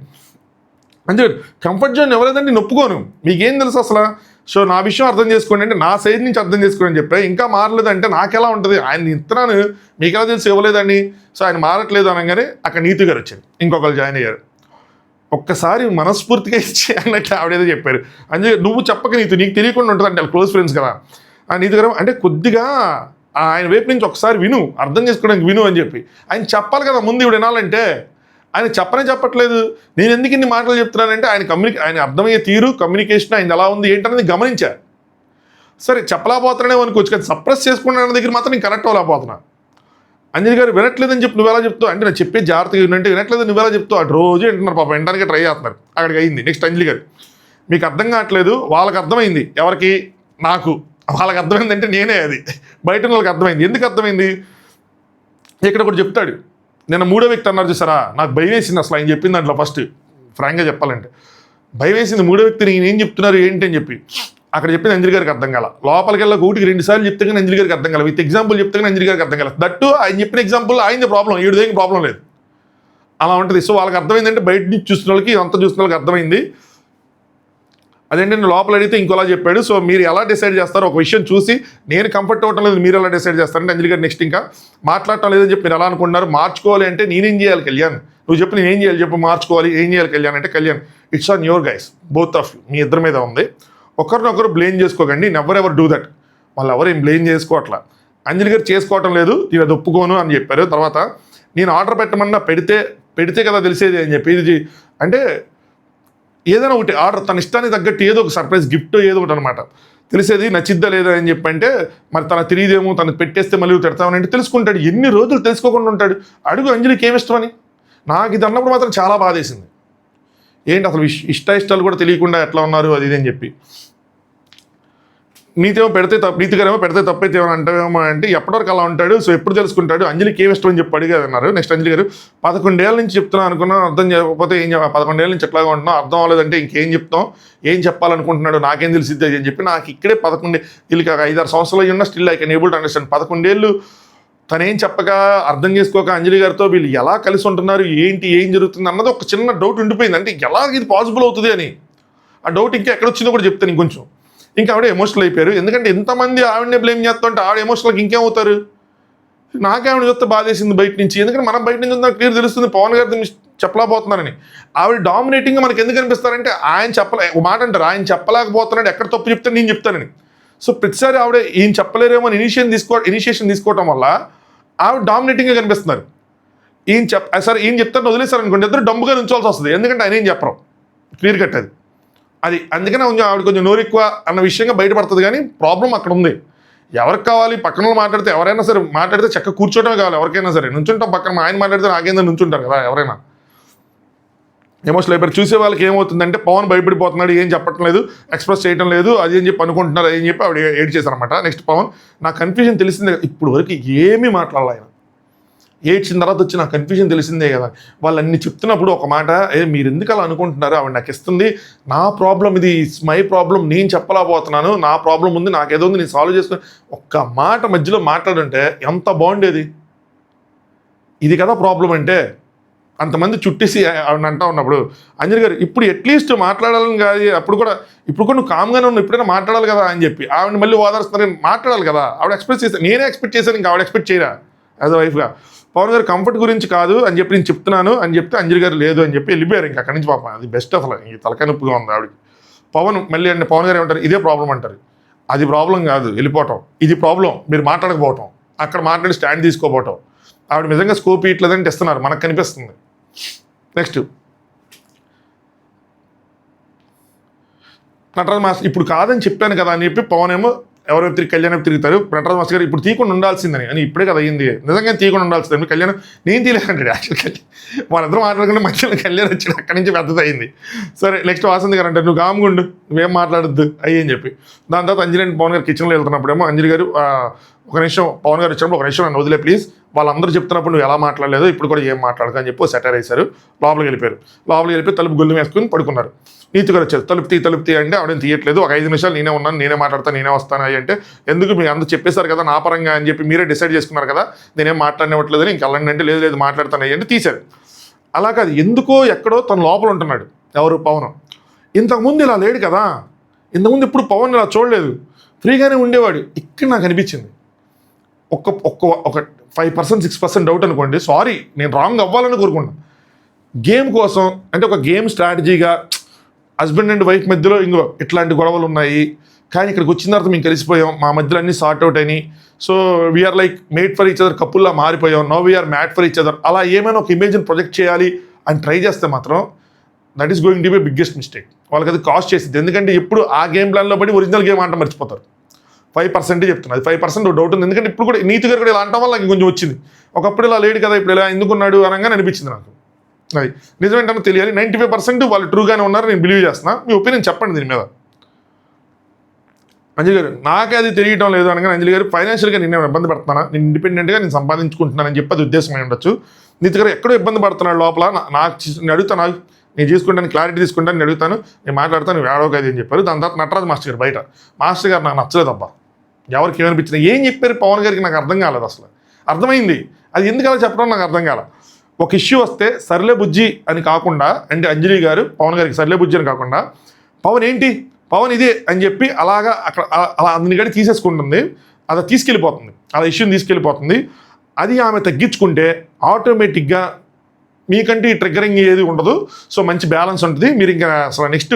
అంటే కంఫర్ట్ జోన్ ఎవరైందంటే నొప్పుకోను, మీకేం తెలుసు అసలు. సో నా విషయం అర్థం చేసుకోండి అంటే నా సైడ్ నుంచి అర్థం చేసుకోండి అని చెప్పి, ఇంకా మారలేదంటే నాకెలా ఉంటుంది, ఆయన ఇస్తున్నాను మీకు ఎలా తెలుసు ఇవ్వలేదని. సో ఆయన మారట్లేదు అనగానే అక్కడ నీతి గారు వచ్చారు, ఇంకొకరు జాయిన్ అయ్యారు. ఒక్కసారి మనస్ఫూర్తిగా ఇచ్చి అన్నట్టు ఆవిడేదో చెప్పారు. అంటే నువ్వు చెప్పక నీకు తెలియకుండా ఉంటుంది అంటే క్లోజ్ ఫ్రెండ్స్ కదా. ఆ నీతి గారు అంటే కొద్దిగా ఆయన వైపు నుంచి ఒకసారి విను, అర్థం చేసుకోవడానికి విను అని చెప్పి ఆయన చెప్పాలి కదా ముందు. ఇవి వినాలంటే ఆయన చెప్పట్లేదు. నేను ఎందుకు ఇన్ని మాటలు చెప్తున్నానంటే ఆయన అర్థమయ్యే తీరు, కమ్యూనికేషన్ ఆయన ఎలా ఉంది ఏంటనేది గమనించా. సరే చెప్పలేకపోతున్నానే అనుకోవచ్చు, కానీ సప్రెస్ చేసుకున్న దగ్గర మాత్రం నేను కనెక్ట్ అవ్వలేకపోతున్నా. అంజలి గారు వినట్లేదని చెప్పి నువ్వు ఎలా చెప్తావు అంటే, నేను చెప్పే జాగ్రత్తగా వినంటే వినట్లేదు నువ్వు ఎలా చెప్తావు, అటు రోజు వింటున్నారు పాప, వినడానికి ట్రై చేస్తున్నారు. అక్కడికి అయింది. నెక్స్ట్ అంజలి గారు, మీకు అర్థం కావట్లేదు, వాళ్ళకి అర్థమైంది. ఎవరికి? నాకు. వాళ్ళకి అర్థమైందంటే నేనే, అది బయట వాళ్ళకి అర్థమైంది. ఎందుకు అర్థమైంది? ఇక్కడ కూడా చెప్తాడు, నేను మూడో వ్యక్తి అన్నారు చూసారా, నాకు భయం వేసింది అసలు ఆయన చెప్పింది దాంట్లో. ఫస్ట్ ఫ్రాంక్గా చెప్పాలంటే భయం వేసింది. మూడో వ్యక్తి నేనేం చెప్తున్నారు ఏంటి అని చెప్పి అక్కడ చెప్పింది అంజలి గారికి అర్థం కాల. లోపలికి వెళ్ళి 1-2 సార్లు చెప్తే కానీ అంజలి గారికి అర్థం కాల. విత్ ఎగ్జాంపుల్ చెప్తే కానీ అంజలి గారికి అర్థం కాల. దట్టు ఆయన చెప్పిన ఎగ్జాంపుల్ ఆయనది ప్రాబ్లం, వీడిదేం ప్రాబ్లం లేదు. అలా ఉంటుంది. సో వాళ్ళకి అర్థమైందంటే బయట నుంచి చూసిన వాళ్ళకి, అంత చూసిన వాళ్ళకి అర్థమైంది. అదేంటంటే లోపల అడిగితే ఇంకోలా చెప్పాడు. సో మీరు ఎలా డిసైడ్ చేస్తారో ఒక విషయం చూసి, నేను కంఫర్ట్ అవ్వటం లేదు, మీరు ఎలా డిసైడ్ చేస్తారంటే అంజలి గారు నెక్స్ట్ ఇంకా మాట్లాడటం లేదని చెప్పి మీరు ఎలా అనుకుంటున్నారు, మార్చుకోవాలి అంటే నేనేం చేయాలి కళ్యాణ్, నువ్వు చెప్పి నేనేం చేయాలి చెప్పు, మార్చుకోవాలి ఏం చేయాలి కళ్యాణ్ అంటే, Kalyan it's on your guys, both of you, మీ ఇద్దరి మీద ఉంది. ఒకరినొకరు బ్లేమ్ చేసుకోకండి, ఎవర్ డూ దట్. వాళ్ళు ఎవరు ఏం బ్లేమ్ చేసుకోవట్లా. అంజలి గారు చేసుకోవటం లేదు, నేను అది ఒప్పుకోను అని చెప్పారు. తర్వాత నేను ఆర్డర్ పెట్టమన్నా పెడితే కదా తెలిసేది అని చెప్పి, ఇది అంటే ఏదైనా ఒకటి ఆర్డర్ తన ఇష్టానికి తగ్గట్టు ఏదో ఒక సర్ప్రైజ్ గిఫ్ట్ ఏదో ఒకటి అనమాట, తెలిసేది నచ్చిద్దా లేదా అని చెప్పంటే, మరి తన తెలియదేమో, తను పెట్టేస్తే మళ్ళీ తిడతామని అంటే తెలుసుకుంటాడు. ఎన్ని రోజులు తెలుసుకోకుండా ఉంటాడు. అడుగు అంజలికి ఏమి ఇష్టమని. నాకు ఇది అన్నప్పుడు మాత్రం చాలా బాధేసింది. ఏంటి అసలు ఇష్టాలు కూడా తెలియకుండా ఎట్లా ఉన్నారు అది ఇది అని చెప్పి. నీతేమో నీతిగారేమో పెడితే తప్పైతే ఏమో అంటావేమో అంటే, ఎప్పటివరకు అలా ఉంటాడు. సో ఎప్పుడు తెలుసుకుంటాడు. అంజలికి ఏమి ఇష్టం అని చెప్పి అడిగారు అన్నారు. నెక్స్ట్ అంజలి గారు, 11 ఏళ్ళ నుంచి చెప్తున్నా అనుకున్నాను, అర్థం చేయకపోతే ఏం 11 ఏళ్ళ నుంచి ఎట్లాగా ఉంటున్నాం, అర్థం అవ్వలేదంటే ఇంకేం చెప్తాం, ఏం చెప్పాలనుకుంటున్నాడు నాకేం తెలిసిద్ది అని చెప్పి, నాకు ఇక్కడే 11 వీళ్ళకి 5-6 సంవత్సరాలు ఉన్నా still I can able to understand. 11 ఏళ్ళు తనేం చెప్పక, అర్థం చేసుకోక అంజలి గారితో వీళ్ళు ఎలా కలిసి ఉంటున్నారు, ఏం జరుగుతుంది అన్నది ఒక చిన్న డౌట్ ఉండిపోయింది. అంటే ఎలా ఇది పాసిబుల్ అవుతుంది అని. ఆ డౌట్ ఇంకా ఎక్కడొచ్చిందో కూడా చెప్తాను ఇంకొంచెం. ఇంకా ఆవిడ ఎమోషనల్ అయిపోయారు. ఎందుకంటే ఎంతమంది ఆవిడనే బ్లేమ్ చేస్తుంటే ఆవిడ ఎమోషనల్కి ఇంకేమవుతారు. నాకేవిడ చూస్తే బాధేసింది బయట నుంచి. ఎందుకంటే మనం బయట నుంచి నాకు క్లియర్ తెలుస్తుంది పవన్ గారిని చెప్పలేకపోతున్నారని. ఆవిడ డామినేటింగ్గా మనకి ఎందుకు అనిపిస్తారంటే, ఒక మాట అంటారు, ఆయన చెప్పలేకపోతున్నాడు, ఎక్కడ తప్పు చెప్తే నేను చెప్తానని. సో ప్రతిసారి ఆవిడ ఈయన చెప్పలేరేమో అని ఇనిషియేషన్ తీసుకోవటం వల్ల ఆవిడ డామినేటింగ్గా కనిపిస్తున్నారు. సరే ఈయన చెప్తారని వదిలేశారు అనుకోండి, ఇద్దరు డమ్ముగా నుంచోవాల్సి వస్తుంది. ఎందుకంటే ఆయన ఏం చెప్పరు, క్లియర్ కట్ అది. అందుకనే ఆవిడ కొంచెం నోరు ఎక్కువ అన్న విషయంగా బయటపడుతుంది. కానీ ప్రాబ్లం అక్కడ ఉంది. ఎవరికి కావాలి, పక్కన మాట్లాడితే ఎవరైనా సరే మాట్లాడితే చక్కగా కూర్చోవడమే కావాలి. ఎవరికైనా సరే నుంచుంటాం పక్కన, ఆయన మాట్లాడితే నాకేందని నుంచుంటారు కదా ఎవరైనా. ఎమోషనల్ అయిపోయి చూసే వాళ్ళకి ఏమవుతుందంటే, పవన్ భయపడిపోతున్నాడు, ఏం చెప్పడం లేదు, ఎక్స్ప్రెస్ చేయడం లేదు, అది అని చెప్పి అనుకుంటున్నారు, అది అని చెప్పి ఆవిడ ఏడ్ చేశారనమాట. నెక్స్ట్ పవన్, నా కన్ఫ్యూజన్ తెలిసిందే, ఇప్పుడు వరకు ఏమీ మాట్లాడాలి ఆయన. ఏడ్చిన తర్వాత వచ్చి నాకు కన్ఫ్యూజన్ తెలిసిందే కదా. వాళ్ళు అన్ని చెప్తున్నప్పుడు ఒక మాట, మీరు ఎందుకు అలా అనుకుంటున్నారు, ఆవిడ నాకు ఇస్తుంది, నా ప్రాబ్లం ఇది, మై ప్రాబ్లం, నేను చెప్పలేకపోతున్నాను, నా ప్రాబ్లం ఉంది, నాకేదో ఉంది, నేను సాల్వ్ చేసుకుని ఒక్క మాట మధ్యలో మాట్లాడుంటే ఎంత బాగుండేది. ఇది కదా ప్రాబ్లం అంటే. అంతమంది చుట్టేసి ఆవిడ అంటా ఉన్నప్పుడు, అంజలి గారు ఇప్పుడు అట్లీస్ట్ మాట్లాడాలని కాదు, ఇప్పుడు కూడా నువ్వు కామ్గానే ఉన్నావు, ఇప్పుడైనా మాట్లాడాలి కదా అని చెప్పి ఆవిడ మళ్ళీ ఓదారుస్తున్నారని మాట్లాడాలి కదా. ఆవిడ ఎక్స్పెక్ట్ చేశాను, నేనే ఎక్స్పెక్ట్ చేశాను, ఇంకా ఆవిడ ఎక్స్పెక్ట్ చేయరా యాజ్ అ వైఫ్గా. పవన్ గారు కంఫర్ట్ గురించి కాదు అని చెప్పి నేను చెప్తున్నాను అని చెప్తే అంజలి గారు లేదు అని చెప్పి వెళ్ళిపోయారు. ఇంకా అక్కడి నుంచి పాపం అది బెస్ట్ అసలు. ఈ తలకాయ నొప్పిగా ఉంది ఆవిడకి. పవన్ గారు ఏమంటారు, ఇదే ప్రాబ్లం అంటారు. అది ప్రాబ్లం కాదు వెళ్ళిపోవటం, ఇది ప్రాబ్లం మీరు మాట్లాడకపోవటం, అక్కడ మాట్లాడి స్టాండ్ తీసుకోపోవటం. ఆవిడ నిజంగా స్కోప్ ఇట్లేదంటే ఇస్తున్నారు మనకు కనిపిస్తుంది. నెక్స్ట్ నటరాజ్ మాస్టర్ ఇప్పుడు కాదని చెప్పాను కదా అని చెప్పి పవన్ ఏమో ఎవరైతే తిరిగి కళ్యాణం తిరుగుతారు. నటరాజ్ మాస్టర్ గారు ఇప్పుడు తీయకుండా ఉండాల్సిందని అని ఇప్పుడే కదా అయ్యింది, నిజంగా తీయకుండా ఉండాల్సిందని కళ్యాణం నేను తీయలేకండి. యాక్చువల్గా వాళ్ళిద్దరూ మాట్లాడుకుంటే మధ్యలో కళ్యాణం వచ్చి అక్కడి నుంచి పెద్దది అయింది. సరే నెక్స్ట్ వాసంతి గారు అంటే నువ్వు కాముగుండు నువ్వేం మాట్లాడద్దు అయ్యి అని చెప్పి. దాని తర్వాత అంజలి అండ్ పవన్ గారు కిచెన్లో వెళ్తున్నప్పుడేమో అంజలి గారు ఒక నిమిషం పవన్ గారు వచ్చినప్పుడు ఒక నిమిషం నన్ను వదిలే ప్లీజ్, వాళ్ళందరూ చెప్తున్నప్పుడు నువ్వు ఎలా మాట్లాడలేదు ఇప్పుడు కూడా ఏం మాట్లాడదు అని చెప్పి సెటర్ వేశారు. లోపలికి వెళ్ళిపోయి తలుపు గొల్లు వేసుకుని పడుకున్నారు. నీతి గారు వచ్చారు, తలుపు తీ అంటే ఆవిడని తీయట్లేదు. ఒక 5 నిమిషాలు నేనే ఉన్నాను, నేనే మాట్లాడతాను, నేనే వస్తాను అయ్యి అంటే ఎందుకు మీరు అందరూ చెప్పేశారు కదా నా పరంగా అని చెప్పి మీరే డిసైడ్ చేసుకున్నారు కదా నేనేం మాట్లాడినట్లేదని ఇంక వెళ్ళండి అంటే లేదు మాట్లాడతాను అయ్యి అంటే తీశారు. అలా కాదు ఎందుకో ఎక్కడో తను లోపల ఉంటున్నాడు ఎవరు పవన్. ఇంతకుముందు ఇలా లేడు కదా, ఇంతకుముందు ఇప్పుడు పవన్ ఇలా చూడలేదు, ఫ్రీగానే ఉండేవాడు. ఇక్కడ నాకు అనిపించింది ఒక 5% 6% డౌట్ అనుకోండి, సారీ నేను రాంగ్ అవ్వాలని కోరుకున్నాను. గేమ్ కోసం అంటే ఒక గేమ్ స్ట్రాటజీగా హస్బెండ్ అండ్ వైఫ్ మధ్యలో ఇంకో ఇట్లాంటి గొడవలు ఉన్నాయి, కానీ ఇక్కడికి వచ్చిన తర్వాత మేము కలిసిపోయాం, మా మధ్యలో అన్నీ సార్ట్ అవుట్ అయినాయి, so we're like made for each other కపుల్లా మారిపోయాం, no we're mad for each other అలా ఏమైనా ఒక ఇమేజ్ని ప్రొజెక్ట్ చేయాలి అని ట్రై చేస్తే మాత్రం that is going to be biggest mistake. వాళ్ళకి అది కాస్ట్ చేసింది. ఎందుకంటే ఎప్పుడు ఆ గేమ్ ప్లాన్లో పడి ఒరిజినల్ గేమ్ ఆడటం మర్చిపోతారు. 5% చెప్తున్నా, అది 5% డౌట్ ఉంది. ఎందుకంటే ఇప్పుడు కూడా నీతి గారు కూడా ఇలా అనటం వల్ల నాకు కొంచెం వచ్చింది. ఒకప్పుడు ఇలా లేడు కదా ఇప్పుడు ఇలా ఎందుకున్నాడు అనగానే అనిపించింది నాకు. అది నిజమేంటో తెలియాలి. 95% వాళ్ళు ట్రూగానే ఉన్నారు, నేను బిలీవ్ చేస్తున్నా. మీ ఒపీనియన్ చెప్పండి దీని మీద. అంజలి గారు నాకే అది తెలియటం లేదు అనగానే అంజలి గారు ఫైనాన్షియల్గా నేను ఇబ్బంది పడుతున్నానా, నేను ఇండిపెండెంట్గా నేను సంపాదించుకుంటున్నానని చెప్పి అది ఉద్దేశమై ఉండొచ్చు. నీతి గారు ఎక్కడో ఇబ్బంది పడుతున్నాడు లోపల, నాకు నేను అడుగుతాను, నేను తీసుకుంటాను క్లారిటీ తీసుకుంటాను, నేను అడుగుతాను, నేను మాట్లాడతాను, నువ్వు ఏడవకది అని చెప్పారు. దాని తర్వాత నటరాజ్ మాస్టర్ గారు బయట మాస్టర్ గారు నాకు నచ్చలేదబ్బా, ఎవరికి ఏమనిపించింది ఏం చెప్పారు పవన్ గారికి నాకు అర్థం కాలేదు. అసలు అర్థమైంది అది ఎందుకు అలా చెప్పడం నాకు అర్థం కాల. ఒక ఇష్యూ వస్తే సర్లే బుజ్జి అని కాకుండా, అంటే అంజలి గారు పవన్ గారికి సర్లే బుజ్జి అని కాకుండా పవన్ ఏంటి పవన్ ఇదే అని చెప్పి అలాగా అక్కడ అలా అందుని గడి తీసేసుకుంటుంది, అది తీసుకెళ్ళిపోతుంది, అలా ఇష్యూని తీసుకెళ్ళిపోతుంది. అది ఆమె తగ్గించుకుంటే ఆటోమేటిక్గా మీకంటే ఈ ట్రిగ్గరింగ్ ఏది ఉండదు, సో మంచి బ్యాలెన్స్ ఉంటుంది, మీరు ఇంకా అసలు నెక్స్ట్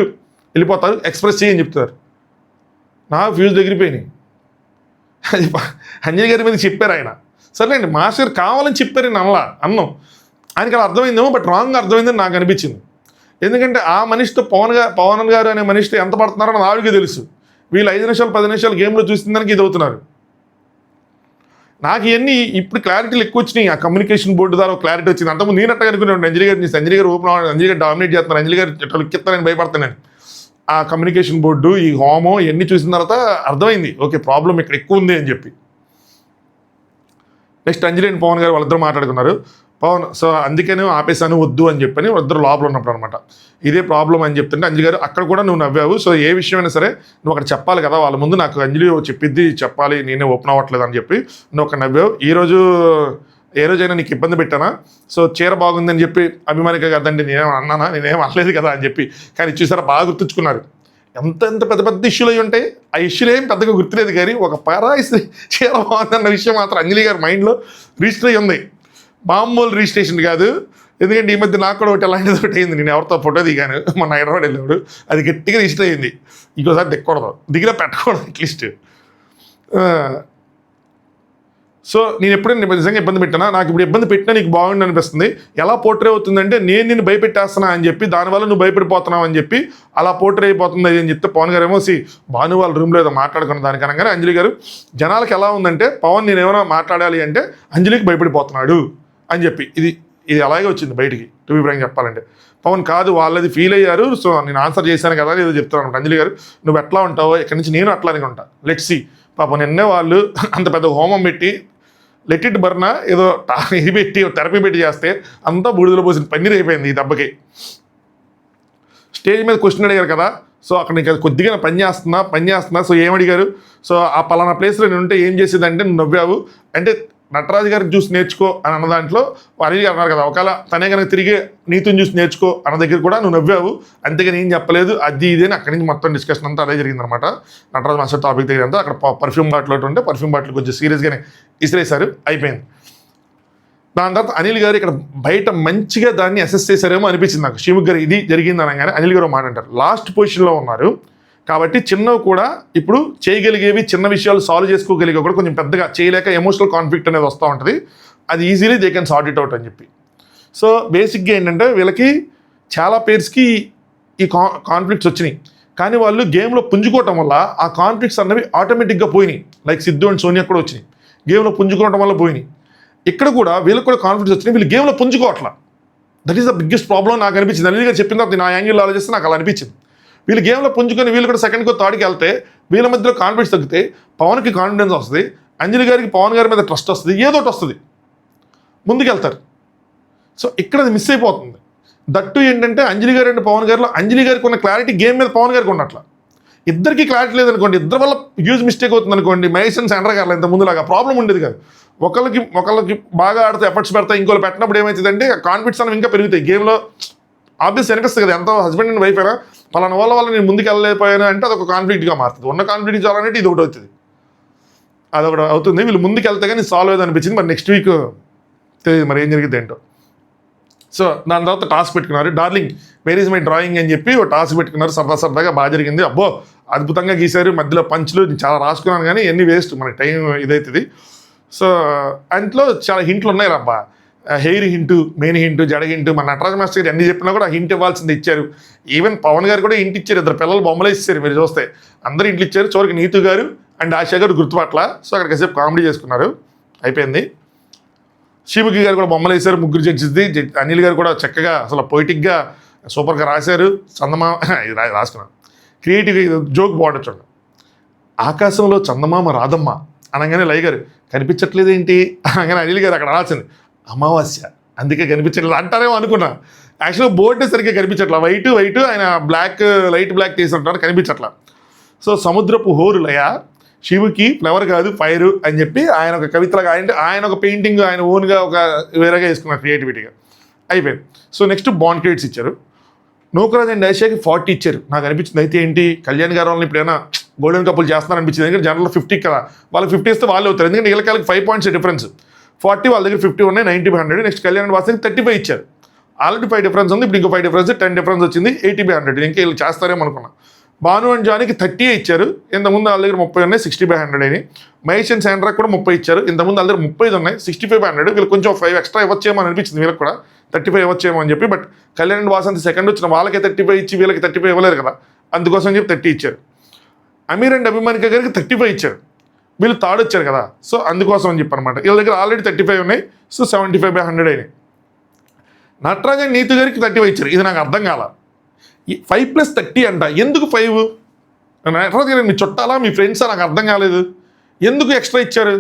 వెళ్ళిపోతారు, ఎక్స్ప్రెస్ చేయని చెప్తారు. నా ఫ్యూజ్ దగ్గరిపోయినాయి. అది అంజలి గారి మీద చెప్పారు ఆయన. సర్లేండి మాస్టర్ కావాలని చెప్పారు నేను అన్నం ఆయనకి అలా అర్థమైందేమో, బట్ రాంగ్ అర్థమైందని నాకు అనిపించింది. ఎందుకంటే ఆ మనిషితో పవన్ గారు అనే మనిషితో ఎంత పడుతున్నారో నాకు ఆవిడకి తెలుసు. వీళ్ళు 5 నిమిషాలు 10 నిమిషాలు గేమ్లో చూసిన దానికి ఇది అవుతున్నారు. నాకు ఇవన్నీ ఇప్పుడు క్లారిటీలు ఎక్కువ వచ్చినాయి. ఆ కమ్యూనికేషన్ బోర్డు ద్వారా క్లారిటీ వచ్చింది. అంతకుముందు నేను అట్లా అనుకున్నాను అంజలి గారు ఓపెన్ అవ్వడం, అంజలి గారు డామినేట్ చేస్తున్నారు, అంజలి గారు ఎక్కిస్తానని భయపడతాను. ఆ కమ్యూనికేషన్ బోర్డు ఈ హోమో ఇవన్నీ చూసిన తర్వాత అర్థమైంది, ఓకే ప్రాబ్లం ఇక్కడ ఎక్కువ ఉంది అని చెప్పి. నెక్స్ట్ అంజలి అండ్ పవన్ గారు వాళ్ళిద్దరూ మాట్లాడుకున్నారు. పవన్ సో అందుకనే ఆపేసాను వద్దు అని చెప్పని ఇద్దరు లోపల ఉన్నప్పుడు అనమాట ఇదే ప్రాబ్లం అని చెప్తుంటే అంజలి గారు అక్కడ కూడా నువ్వు నవ్వావు, సో ఏ విషయమైనా సరే నువ్వు అక్కడ చెప్పాలి కదా వాళ్ళ ముందు, నాకు అంజలి చెప్పిద్ది చెప్పాలి, నేనే ఓపెన్ అవ్వట్లేదు అని చెప్పి నువ్వు అక్కడ నవ్వావు. ఏ రోజైనా నీకు ఇబ్బంది పెట్టానా, సో చీర బాగుందని చెప్పి అభిమానిక కదండి నేనేం అన్నానా, నేనేం అనలేదు కదా అని చెప్పి. కానీ చూసారా బాగా గుర్తుంచుకున్నారు. ఎంత పెద్ద ఇష్యూలు అయి ఉంటాయి, ఆ ఇష్యూలు ఏం పెద్దగా గుర్తులేదు, కానీ ఒక పరాయి చీర బాగుందన్న విషయం మాత్రం అంజలి గారి మైండ్లో రిజిస్టర్ అయ్యి ఉంది. మామూలు రిజిస్ట్రేషన్ కాదు. ఎందుకంటే ఈ మధ్య నాకు కూడా ఒకటి అలాంటిది ఒకటి అయింది, నేను ఎవరితో ఫోటో దిగాను మొన్న హైదరాబాద్ వెళ్ళినప్పుడు, అది గట్టిగా రిజిస్టర్ అయింది. ఇంకోసారి దిక్కకూడదు, దిగినా పెట్టకూడదు అట్లీస్ట్. సో నేను ఎప్పుడైనా నిజంగా ఇబ్బంది పెట్టానా, నాకు ఇప్పుడు ఇబ్బంది పెట్టినా నీకు బాగుండి అనిపిస్తుంది, ఎలా పోర్ట్రే అవుతుందంటే నేను నిన్ను భయపెట్టేస్తున్నా అని చెప్పి దానివల్ల నువ్వు భయపడిపోతున్నావు అని చెప్పి అలా పోర్ట్రే అయిపోతుంది అని చెప్తే పవన్ గారు ఏమో భాను వాళ్ళ రూమ్లో ఏదో మాట్లాడుకున్న దానికనగానే అంజలి గారు జనాలకు ఎలా ఉందంటే పవన్ నేను ఏమైనా మాట్లాడాలి అంటే అంజలికి భయపడిపోతున్నాడు అని చెప్పి ఇది అలాగే వచ్చింది బయటికి. టు బి ఫ్రాంక్ చెప్పాలంటే పవన్ కాదు వాళ్ళది ఫీల్ అయ్యారు, సో నేను ఆన్సర్ చేశాను కదా ఏదో చెప్తాను. అంజలి గారు నువ్వు ఎట్లా ఉంటావో ఇక్కడి నుంచి నేను అట్లానే ఉంటా, లెట్స్ సీ. పాపం నిన్నే వాళ్ళు అంత పెద్ద హోమం పెట్టి లెట్ ఇట్ బర్నా ఏదో ఇది పెట్టి థెరపీ పెట్టి చేస్తే అంతా బూడిదలో పోసిన పన్నీర్ అయిపోయింది ఈ దెబ్బకి. స్టేజ్ మీద క్వశ్చన్ అడిగారు కదా, సో అక్కడ నీకు కొద్దిగా పని చేస్తున్నా సో ఏమడిగారు, సో ఆ పలానా ప్లేస్లో నేను ఉంటే ఏం చేసేదంటే నువ్వు నవ్వావు అంటే నటరాజు గారికి చూసి నేర్చుకో అని అన్న దాంట్లో అనిల్ గారు అన్నారు కదా, ఒకవేళ తనే కనుక తిరిగి నీతిని చూసి నేర్చుకో అన్న దగ్గర కూడా నువ్వు నవ్వావు, అంతేగాని ఏం చెప్పలేదు అది ఇది అని అక్కడి నుంచి మొత్తం డిస్కషన్ అంతా అదే జరిగిందనమాట. నటరాజు మాస్టర్ టాపిక్ దగ్గర అంతా అక్కడ పర్ఫ్యూమ్ బాటిల్ ఒకటి ఉంటే పర్ఫ్యూమ్ బాటిల్ కొంచెం సీరియస్గానే ఇసిరేశారు, అయిపోయింది. దాని తర్వాత అనిల్ గారు ఇక్కడ బయట మంచిగా దాన్ని అసెస్ చేశారేమో అనిపించింది నాకు. శ్రీముఖ్ గారు ఇది జరిగింది అనగానే అనిల్ గారు మాట అంటారు, లాస్ట్ పొజిషన్లో ఉన్నారు, కాబట్టి చిన్నవి కూడా ఇప్పుడు చేయగలిగేవి, చిన్న విషయాలు సాల్వ్ చేసుకోగలిగే కూడా కొంచెం పెద్దగా చేయలేక ఎమోషనల్ కాన్ఫ్లిక్ట్ అనేది వస్తూ ఉంటుంది. అది easily they can sort it out అని చెప్పి. సో బేసిక్గా ఏంటంటే వీళ్ళకి చాలా పేర్స్కి ఈ కాన్ఫ్లిక్ట్స్ వచ్చినాయి, కానీ వాళ్ళు గేమ్లో పుంజుకోవటం వల్ల ఆ కాన్ఫ్లిక్ట్స్ అన్నవి ఆటోమేటిక్గా పోయినాయి. లైక్ సిద్ధు అండ్ సోనియా కూడా వచ్చినాయి, గేమ్లో పుంజుకోవడం వల్ల పోయినాయి. ఇక్కడ కూడా వీళ్ళకి కూడా కాన్ఫ్లిక్ట్స్ వచ్చినాయి, వీళ్ళు గేమ్లో పుంజుకోవట్లా. That is the biggest problem నాకు అనిపించింది. అనిల్ గారు చెప్పిన తర్వాత నా యాంగిల్లో ఆలోచిస్తే నాకు అలా అనిపించింది. వీళ్ళు గేమ్లో పుంజుకొని వీళ్ళు కూడా సెకండ్కో థర్డ్కి వెళ్తే వీళ్ళ మధ్యలో కాన్ఫిడెన్స్ తగ్గితే పవన్కి కాన్ఫిడెన్స్ వస్తుంది, అంజలి గారికి పవన్ గారి మీద ట్రస్ట్ వస్తుంది, ఏదోటి వస్తుంది, ముందుకెళ్తారు. సో ఇక్కడ అది మిస్ అయిపోతుంది. దట్టు ఏంటంటే అంజలి గారు అండ్ పవన్ గారిలో అంజలి గారికి ఉన్న క్లారిటీ గేమ్ మీద పవన్ గారికి ఉన్నట్ల, ఇద్దరికి క్లారిటీ లేదనుకోండి, ఇద్దరి వల్ల హ్యూజ్ మిస్టేక్ అవుతుంది అనుకోండి. మహేష్ అండ్ సెంటర్ గారు ఇంత ముందులాగా ప్రాబ్లం ఉండేది కాదు. ఒకళ్ళకి బాగా ఆడితే ఎఫర్ట్స్ పెడతాయి, ఇంకోళ్ళు పెట్టినప్పుడు ఏమవుతుందంటే కాన్ఫిడెన్స్ అనేవి ఇంకా పెరుగుతాయి. గేమ్లో ఆబ్వియస్ అనిపిస్తుంది కదా, ఎంతో హస్బెండ్ అండ్ వైఫ్ అయినా పలానా వల్ల నేను ముందుకు వెళ్ళలేకపోయాను అంటే అదొక కాన్ఫ్లిక్ట్గా మారుతుంది. ఉన్న కాన్ఫ్లిక్ట్ చాలంటే ఇది ఒకటి అవుతుంది, అదొకటి అవుతుంది. వీళ్ళు ముందుకు వెళ్తే కానీ సాల్వ్ అయ్యేది అనిపించింది. మరి నెక్స్ట్ వీక్ తెలియదు మరి ఏం జరిగింది ఏంటో. సో దాని తర్వాత టాస్క్ పెట్టుకున్నారు, darling where is my drawing అని చెప్పి ఒక టాస్క్ పెట్టుకున్నారు. సరదాగా బాగా జరిగింది. అబ్బో అద్భుతంగా గీశారు, మధ్యలో పంచులు చాలా రాసుకున్నాను, కానీ ఎన్ని వేస్ట్, మనకి టైం ఇదవుతుంది. సో అంట్లో చాలా హింట్లు ఉన్నాయి రబ్బా, హెయిర్ హింటు, మెయిన్ హింటు, జడ హింటు. మన నటరాజ్ మాస్టర్ గారు ఎన్ని చెప్పినా కూడా హింట్ ఇవ్వాల్సింది ఇచ్చారు. ఈవెన్ పవన్ గారు కూడా ఇంటి ఇచ్చారు, ఇద్దరు పిల్లలు బొమ్మలు ఇచ్చారు. మీరు చూస్తే అందరూ ఇంట్లో ఇచ్చారు. చివరికి నీతు గారు అండ్ ఆశా గారు గుర్తుపట్ల. సో అక్కడ కాసేపు కామెడీ చేసుకున్నారు, అయిపోయింది. శివుకి గారు కూడా బొమ్మలు వేశారు, ముగ్గురు జడ్జిది. అనిల్ గారు కూడా చక్కగా అసలు పొయిటిక్గా సూపర్గా రాశారు. చందమామ ఇది రాసుకున్నాను, క్రియేటివ్గా జోక్ బాగుంటుంది చూడండి. ఆకాశంలో చందమామ రాదమ్మ అనగానే లై గారు కనిపించట్లేదు ఏంటి అనగానే అనిల్ గారు అక్కడ రాసింది అమావాస్య, అందుకే కనిపించట్లేదు అంటారేమో అనుకున్నా. యాక్చువల్గా బోర్డే సరిగ్గా కనిపించట్లా, వైట్ ఆయన బ్లాక్ లైట్ బ్లాక్ తీసి ఉంటారు, కనిపించట్లా. సో సముద్రపు హోరు లయ, శివుకి ఫ్లవర్ కాదు ఫైర్ అని చెప్పి ఆయన ఒక కవితలాగా ఆయన ఒక పెయింటింగ్ ఆయన ఓన్గా ఒక వేరేగా వేసుకున్నారు క్రియేటివిటీగా, అయిపోయింది. సో నెక్స్ట్ బాండ్ క్రెడిట్స్ ఇచ్చారు. నూకరాజ్ అండ్ ఐషాకి 40 ఇచ్చారు. నాకు అనిపించింది అయితే ఏంటి కళ్యాణ్ గారు వాళ్ళని ఇప్పుడైనా గోల్డెన్ కపుల్ చేస్తున్నారు అనిపించింది. ఎందుకంటే జనరల్ 50 కదా, వాళ్ళకి 50 ఇస్తే వాళ్ళు అవుతారు. ఎందుకంటే వీళ్ళకి 5 పాయింట్స్ డిఫరెన్స్, 40 వాళ్ళ దగ్గర 50 ఉన్నాయి, 90/100. నెక్స్ట్ కళ్యాణ్ వాసకి 35 ఇచ్చారు. ఆల్రెడీ 5 డిఫరెన్స్ ఉంది, ఇప్పుడు ఇంకో 5 డిఫరెన్స్ 10 డిఫరెన్స్ వచ్చింది, 80/100. ఇంకా వీళ్ళు చేస్తారేమో అనుకున్నా. భాను అండ్ జానికి 30 ఇచ్చారు. ఇంతకుముందు వాళ్ళ దగ్గర 30 ఉన్నాయి, 60/100 అని. మహేష్ అండ్ శాండ్రాకి కూడా 30 ఇచ్చారు. ఇంతకుముందు వాళ్ళ దగ్గర 30 ఉన్నాయి, 65/100. వీళ్ళు కొంచెం 5 ఎక్స్ట్రా ఇవ్వచ్చేమో అని అనిపించింది, వీళ్ళకి కూడా 35 ఇవ్వచ్చేమో అని చెప్పి. But Kalyan and Vasanthi second వచ్చిన వాళ్ళకే 35 ఇచ్చి వీళ్ళకి 35 ఇవ్వలేరు కదా, అందుకోసం చెప్పి 30 ఇచ్చారు. అమీర్ అండ్ అభిమానిక గారికి 35 ఇచ్చారు, వీళ్ళు థర్డ్ వచ్చారు కదా, సో అందుకోసం అని చెప్పి అనమాట. వీళ్ళ దగ్గర ఆల్రెడీ 35 ఉన్నాయి, సో 75/100 అయినాయి. నటరాజ్ అండ్ నీతు గారికి 35 ఇచ్చారు. ఇది నాకు అర్థం కాల, 5 + 30 అంట, ఎందుకు 5? నటరాజ్ గారు మీ చుట్టాలా మీ ఫ్రెండ్సా నాకు అర్థం కాలేదు, ఎందుకు ఎక్స్ట్రా ఇచ్చారు?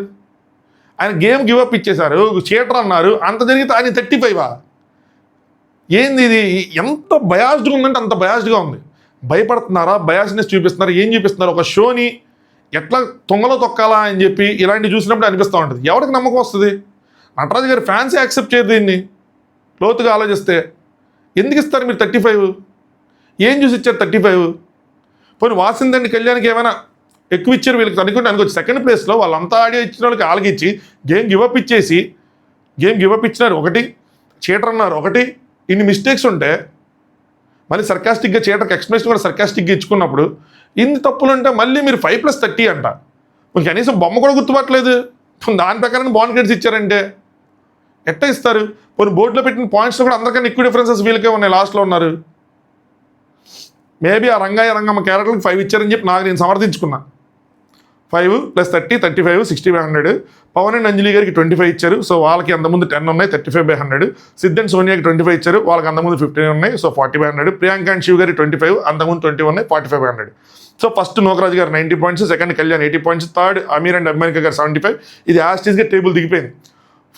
ఆయన గేమ్ గివప్ ఇచ్చేశారు, చీటర్ అన్నారు, అంత జరిగితే ఆయన 35వా? ఏంది ఇది? ఎంత బయాస్డ్గా ఉందంటే అంత బయాస్డ్గా ఉంది. భయపడుతున్నారా, బయాస్నెస్ చూపిస్తున్నారా, ఏం చూపిస్తున్నారు? ఒక షోని ఎట్లా తొంగలో తొక్కాలా అని చెప్పి ఇలాంటివి చూసినప్పుడు అనిపిస్తూ ఉంటుంది. ఎవరికి నమ్మకం వస్తుంది? నటరాజు గారి ఫ్యాన్సే యాక్సెప్ట్ చేయరు దీన్ని. లోతుగా ఆలోచిస్తే ఎందుకు ఇస్తారు మీరు 35? ఏం చూసి ఇచ్చారు 35? పోనీ వాసిందండి కళ్యాణ్కి ఏమైనా ఎక్కువ ఇచ్చారు, వీళ్ళకి అనుకోవచ్చు. సెకండ్ ప్లేస్లో వాళ్ళంతా ఆడియో ఇచ్చిన వాళ్ళకి ఆలకి ఇచ్చి గేమ్ గివప్ ఇచ్చినారు. ఒకటి చీటర్ అన్నారు, ఒకటి ఇన్ని మిస్టేక్స్ ఉంటే మళ్ళీ సర్కాస్టిక్గా చీటర్కి ఎక్స్ప్లెనేషన్ కూడా సర్కాస్టిక్గా ఇచ్చుకున్నప్పుడు ఇన్ని తప్పులు ఉంటే మళ్ళీ మీరు 5 + 30 అంట. మీకు కనీసం బొమ్మ కూడా గుర్తుపట్టలేదు, దాని ప్రకారం బాండ్ క్రెడిట్స్ ఇచ్చారంటే ఎట్లా ఇస్తారు? పోనీ బోర్డులో పెట్టిన పాయింట్స్ కూడా అందరికన్నా ఎక్కువ డిఫరెన్సెస్ వీళ్ళకే ఉన్నాయి, లాస్ట్లో ఉన్నారు. మేబీ ఆ రంగమ్మ క్యారెక్టర్కి 5 ఇచ్చారని చెప్పి నేను సమర్థించుకున్నా. 5 + 30 35 60/100. పవన్ అండ్ అంజలి గారికి 25 ఇచ్చారు, సో వాళ్ళకి అంతకుముందు 10 ఉన్నాయి, 35/100. సిద్ధ్ అండ్ సోనియాకి 25 ఇచ్చారు, వాళ్ళకి అంతకుముందు 15 ఉన్నాయి, సో 40/100. ప్రియాంక అండ్ శివ్ గారికి 25, అంతకుముందు 20 ఉన్నాయి, 45/100. So first Nookaraj garu 90 points, second Kalyan 80 points, third Aamir and Abhimanika garu 75. ఇది యాస్టీస్గా టేబుల్ దిగిపోయింది.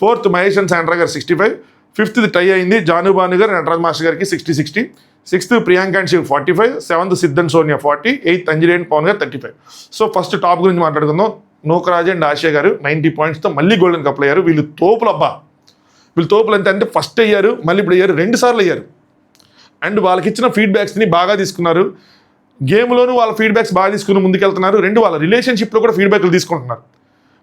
Fourth Mahesh and Sandra garu 65. Fifth టై అయింది జాను భాను గారు నటరాజ్ మాస్టర్ గారికి 60. Sixth Priyanka and Shiv 45. Seventh Siddh and Sonia 40. Eighth Anjali and Pavan గారు 35. సో ఫస్ట్ టాప్ గురించి మాట్లాడుకుందాం. నూకరాజ్ అండ్ ఆశయ గారు 90 పాయింట్స్తో మళ్ళీ గోల్డెన్ కప్లు అయ్యారు. వీళ్ళు తోపులు అంటే ఫస్ట్ అయ్యారు, మళ్ళీ ఇప్పుడు అయ్యారు, 2 సార్లు అయ్యారు. అండ్ వాళ్ళకి ఇచ్చిన ఫీడ్బ్యాక్స్ని బాగా తీసుకున్నారు. గేమ్లోనూ వాళ్ళ ఫీడ్బ్యాక్స్ బాగా తీసుకుని ముందుకెళ్తున్నారు. 2 వాళ్ళ రిలేషన్షిప్లో కూడా ఫీడ్బ్యాక్లు తీసుకుంటున్నారు.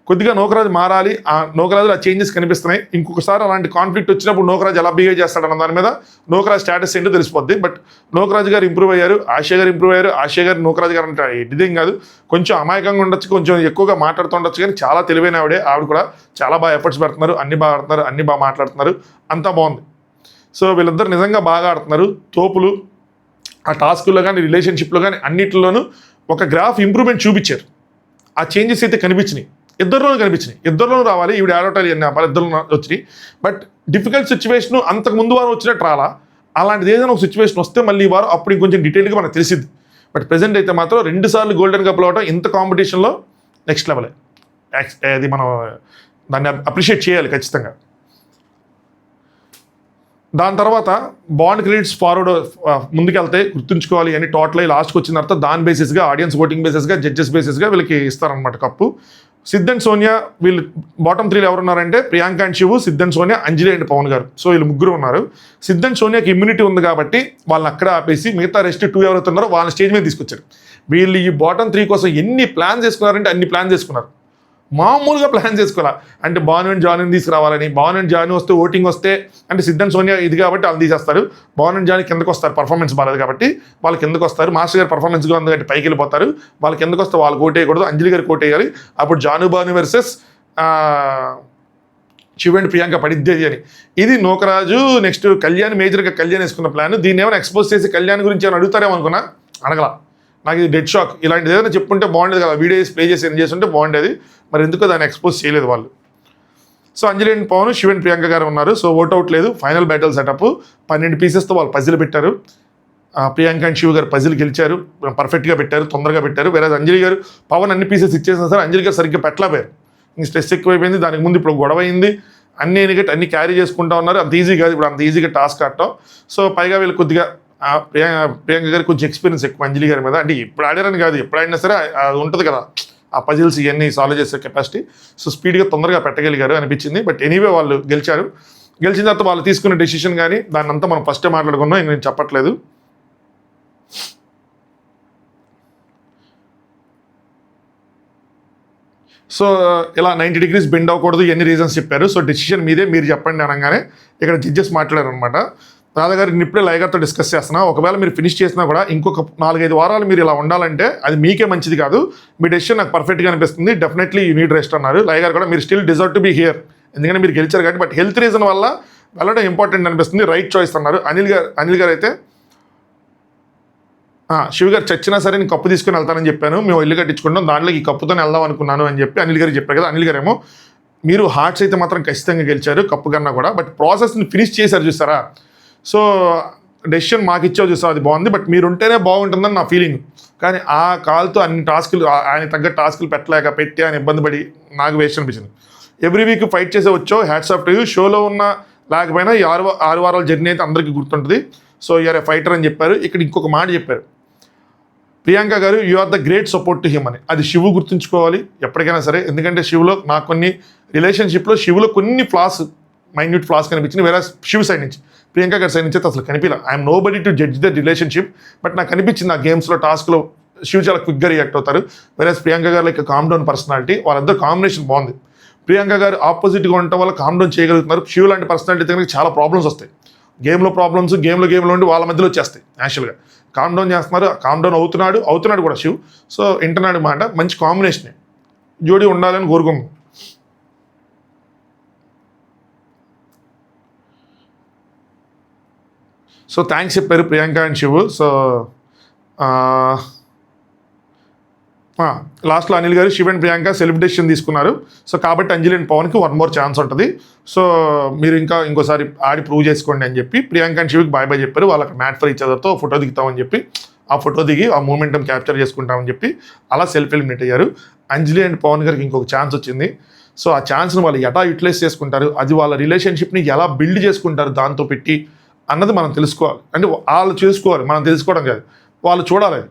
కొద్దిగా నూకరాజు మారాలి, ఆ నూకరాజులో ఆ చేంజెస్ కనిపిస్తున్నాయి. ఇంకొకసారి అలాంటి కాన్ఫ్లిక్ట్ వచ్చినప్పుడు నూకరాజు ఎలా బిహేవ్ చేస్తాడన్న దాని మీద నూకరాజు స్టేటస్ ఏంటో తెలిసిపోద్ది. బట్ నూకరాజు గారు ఇంప్రూవ్ అయ్యారు, ఆశయ గారు ఇంప్రూవ్ అయ్యారు. ఆశయ గారు నూకరాజు గారు అంటే ఎడిదేం కాదు, కొంచెం అమాయకంగా ఉండొచ్చు, కొంచెం ఎక్కువగా మాట్లాడుతుండొచ్చు, కానీ చాలా తెలివైన ఆవిడ కూడా చాలా బాగా ఎఫర్ట్స్ పెడుతున్నారు, అన్ని బాగా ఆడుతున్నారు, అన్ని బాగా మాట్లాడుతున్నారు, అంతా బాగుంది. సో వీళ్ళిద్దరు నిజంగా బాగా ఆడుతున్నారు, తోపులు. ఆ టాస్కుల్లో కానీ రిలేషన్షిప్లో కానీ అన్నింటిలోనూ ఒక గ్రాఫ్ ఇంప్రూవ్మెంట్ చూపించారు. ఆ చేంజెస్ అయితే కనిపించినాయి, ఇద్దరిలోనూ రావాలి. ఈవిడ ఆడటాలు అన్ని ఇద్దరు వచ్చినాయి. బట్ డిఫికల్ట్ సిచ్యువేషన్ అంతకు ముందు వారం వచ్చినట్టు రాలా. అలాంటిది ఏదైనా ఒక సిచ్యువేషన్ వస్తే మళ్ళీ ఈ వారం అప్పుడు ఇంకొంచెం డీటెయిల్గా మనకు తెలిసింది. బట్ ప్రెజెంట్ అయితే మాత్రం 2 సార్లు గోల్డెన్ కప్లో అవడం ఇంత కాంపిటీషన్లో నెక్స్ట్ లెవెలే. అది మనం దాన్ని అప్రిషియేట్ చేయాలి ఖచ్చితంగా. దాని తర్వాత బాండ్ క్రెడిట్స్ ఫార్వర్డ్ ముందుకెళ్తే గుర్తుంచుకోవాలి అని టోటల్ లాస్ట్కి వచ్చిన తర్వాత దాని బేసిస్గా, ఆడియన్స్ ఓటింగ్ బేసిస్గా, జడ్జెస్ బేసిస్గా వీళ్ళకి ఇస్తారనమాట కప్పు. సిద్ధ్ అండ్ సోనియా వీళ్ళు బాటమ్ 3లో ఎవరున్నారంటే Priyanka and Shivu, Siddh and Sonia, Anjali and Pavan garu. So వీళ్ళు ముగ్గురు ఉన్నారు. సిద్ధ్ అండ్ సోనియాకి ఇమ్యూనిటీ ఉంది కాబట్టి వాళ్ళని అక్కడ ఆపేసి మిగతా రెస్ట్ 2 ఎవరైతే ఉన్నారో వాళ్ళని స్టేజ్ మీద తీసుకొచ్చారు. వీళ్ళు ఈ బాటమ్ 3 కోసం ఎన్ని ప్లాన్స్ చేసుకున్నారంటే అన్ని ప్లాన్ చేసుకున్నారు. మామూలుగా ప్లాన్ చేసుకోవాలా అంటే భాను అండ్ జాను తీసుకురావాలని. భాను అండ్ జాను వస్తే ఓటింగ్ వస్తే అంటే సిద్ధ్ అండ్ సోనియా ఇది కాబట్టి వాళ్ళు తీసేస్తారు. భాను అండ్ జాను కిందకు వస్తారు, పర్ఫార్మెన్స్ బాగాలేదు కాబట్టి వాళ్ళు కిందకు వస్తారు. మాస్టర్ గారు పర్ఫార్మెన్స్గా ఉంది కాబట్టి పైకి వెళ్ళిపోతారు. వాళ్ళు కిందకు వస్తే వాళ్ళు కోట్ వేయకూడదు, అంజలి గారు కోట్ వేయాలి. అప్పుడు జాను భాను వర్సెస్ శివ్ అండ్ ప్రియాంక పడిద్దేది అని. ఇది నూకరాజు నెక్స్ట్ కళ్యాణ్, మేజర్గా కళ్యాణ్ వేసుకున్న ప్లాన్. దీన్ని ఏమైనా ఎక్స్పోజ్ చేసి కళ్యాణ్ గురించి ఏమైనా అడుగుతారేమో అనుకున్నా, అడగల. నాకు ఇది డెడ్ షాక్. ఇలాంటిది ఏదైనా చెప్పుంటే బాగుండేది కదా, వీడియోస్ ప్లే చేసి ఏం చేస్తుంటే బాగుండేది. మరి ఎందుకో దాన్ని ఎక్స్పోజ్ చేయలేదు వాళ్ళు. So Anjali and Pavan, Shiv and Priyanka గారు ఉన్నారు. సో ఓట్అవుట్ లేదు, ఫైనల్ బ్యాటిల్ సెటప్. 12 పీసెస్తో వాళ్ళు పజిల్ పెట్టారు. ప్రియాంక అండ్ శివ్ గారు పజిల్ గెలిచారు, పర్ఫెక్ట్గా పెట్టారు, తొందరగా పెట్టారు. వేరే అంజలి గారు, పవన్ అన్ని పీసెస్ ఇచ్చేసినా సరే అంజలి గారు సరిగ్గా పెట్టలేకపోయారు. ఇంక స్ట్రెస్ ఎక్కువైపోయింది. దానికి ముందు ఇప్పుడు గొడవ అయింది. అన్ని క్యారీ చేసుకుంటా ఉన్నారు. అంత ఈజీ కాదు ఇప్పుడు అంత ఈజీగా టాస్క్ ఆడటం. సో పైగా వీళ్ళు కొద్దిగా ప్రియాంక గారికి కొంచెం ఎక్స్పీరియన్స్ ఎక్కువ అంజలి గారి మీద. అంటే ఇప్పుడు ఆడారని కాదు, ఎప్పుడు ఆడినా సరే అది ఉంటుంది కదా ఆ పజిల్స్ ఇవన్నీ సాల్వ్ చేసే కెపాసిటీ. సో స్పీడ్గా తొందరగా పెట్టగలిగారు అనిపించింది. బట్ ఎనీవే వాళ్ళు గెలిచారు. గెలిచిన తర్వాత వాళ్ళు తీసుకున్న డెసిషన్ కానీ దాన్ని అంతా మనం ఫస్టే మాట్లాడుకున్నాం, నేను చెప్పట్లేదు. సో ఇలా 90 degrees బెండ్ అవ్వకూడదు, ఎన్ని రీజన్స్ చెప్పారు. సో డెసిషన్ మీదే, మీరు చెప్పండి అనగానే ఇక్కడ జడ్జెస్ మాట్లాడారు అనమాట. రాధా గారు ఇప్పుడే లైగర్తో డిస్కస్ చేస్తున్నా, ఒకవేళ మీరు ఫినిష్ చేసినా కూడా ఇంకొక 4-5 వారాలు మీరు ఇలా ఉండాలంటే అది మీకే మంచిది కాదు. మీ డెసిషన్ నాకు పర్ఫెక్ట్గా అనిపిస్తుంది, డెఫినెట్లీ యూ నీడ్ రెస్ట్ అన్నారు. లైగర్ కూడా మీరు still deserve to be here, ఎందుకంటే మీరు గెలిచారు కాబట్టి. బట్ హెల్త్ రీజన్ వల్ల వెళ్ళడం ఇంపార్టెంట్ అనిపిస్తుంది, రైట్ చాయిస్ అన్నారు. అనిల్ గారు అయితే శివ్ గారు చచ్చినా సరే నేను కప్పు తీసుకుని వెళ్తానని చెప్పాను, మేము ఇల్లు కట్టించుకుంటాం, దాంట్లో ఈ కప్పుతోనే వెళ్దాం అనుకున్నాను అని చెప్పి అనిల్ గారికి చెప్పారు కదా. అనిల్ గారు ఏమో మీరు హార్ట్స్ అయితే మాత్రం ఖచ్చితంగా గెలిచారు కప్పు కన్నా కూడా, బట్ ప్రాసెస్ని ఫినిష్ చేశారు చూస్తారా. సో డెసిషన్ మాకు ఇచ్చావు చూసావు, అది బాగుంది, బట్ మీరు ఉంటేనే బాగుంటుందని నా ఫీలింగ్. కానీ ఆ కాల్తో అన్ని టాస్కులు ఆయన తగ్గ టాస్కులు పెట్టి ఆయన ఇబ్బంది పడి నాకు వేస్ట్ అనిపించింది. ఎవ్రీ వీక్ ఫైట్ చేసే వచ్చావు, హ్యాట్స్ ఆఫ్ టు యూ. షోలో ఉన్న లేకపోయినా ఈ 6 వారాల జర్నీ అయితే అందరికీ గుర్తుంటుంది. సో యూఆర్ ఏ ఫైటర్ అని చెప్పారు. ఇక్కడ ఇంకొక మాట చెప్పారు ప్రియాంక గారు, you are the great support to him అని. అది శివు గుర్తుంచుకోవాలి ఎప్పటికైనా సరే, ఎందుకంటే శివులో నాకు కొన్ని రిలేషన్షిప్లో శివులో కొన్ని మైన్యూట్ ఫ్లాస్ కనిపించింది. వేరే శివ్ సైడ్ నుంచి, ప్రియాంక గారి సైడ్ నుంచి అయితే అసలు కనిపించలే. I'm nobody to judge the relationship, but నాకు కనిపించింది ఆ గేమ్స్లో టాస్క్లో శివ్ చాలా క్విక్గా రియాక్ట్ అవుతారు. వేరే ప్రియాంక గారు లైక్ కామ్ డౌన్ పర్సనాలిటీ, వాళ్ళిద్దరు కాంబినేషన్ బాగుంది. ప్రియాంక గారు ఆపోజిట్గా ఉండటం వల్ల కామ్ డౌన్ చేయగలుగుతున్నారు. శివ్ లాంటి పర్సనాలిటీ దగ్గర చాలా ప్రాబ్లమ్స్ వస్తాయి, గేమ్లో ప్రాబ్లమ్స్ గేమ్లో ఉండి వాళ్ళ మధ్యలో వచ్చేస్తాయి. యాక్చువల్గా కామ్ డౌన్ చేస్తున్నారు, కామ్ డౌన్ అవుతున్నాడు కూడా శివ్. సో ఇంటర్నాడు మాట మంచి కాంబినేషనే, జోడీ ఉండాలని కోరుకుందాం. సో థ్యాంక్స్ చెప్పారు ప్రియాంక అండ్ శివ్. సో లాస్ట్లో అనిల్ గారు Shiv and Priyanka self decision తీసుకున్నారు. సో కాబట్టి అంజలి అండ్ పవన్కి 1 more ఛాన్స్ ఉంటుంది. సో మీరు ఇంకోసారి ఆడి ప్రూవ్ చేసుకోండి అని చెప్పి ప్రియాంక అండ్ శివ్కి బాయ్ చెప్పారు. వాళ్ళకి మ్యాట్ ఫర్ ఈచ్ అదర్తో ఫోటో దిగుతామని చెప్పి ఆ ఫోటో దిగి ఆ మూమెంటం క్యాప్చర్ చేసుకుంటామని చెప్పి అలా సెల్ఫ్ ఎలిమినేట్ అయ్యారు. అంజలి అండ్ పవన్ గారికి ఇంకొక ఛాన్స్ వచ్చింది. సో ఆ ఛాన్స్ని వాళ్ళు ఎలా యూటిలైజ్ చేసుకుంటారు, అది వాళ్ళ రిలేషన్షిప్ని ఎలా బిల్డ్ చేసుకుంటారు దాంతో పెట్టి అన్నది మనం తెలుసుకోవాలి. అంటే వాళ్ళు చేసుకోవాలి, మనం తెలుసుకోవడం కాదు, వాళ్ళు చూడాలి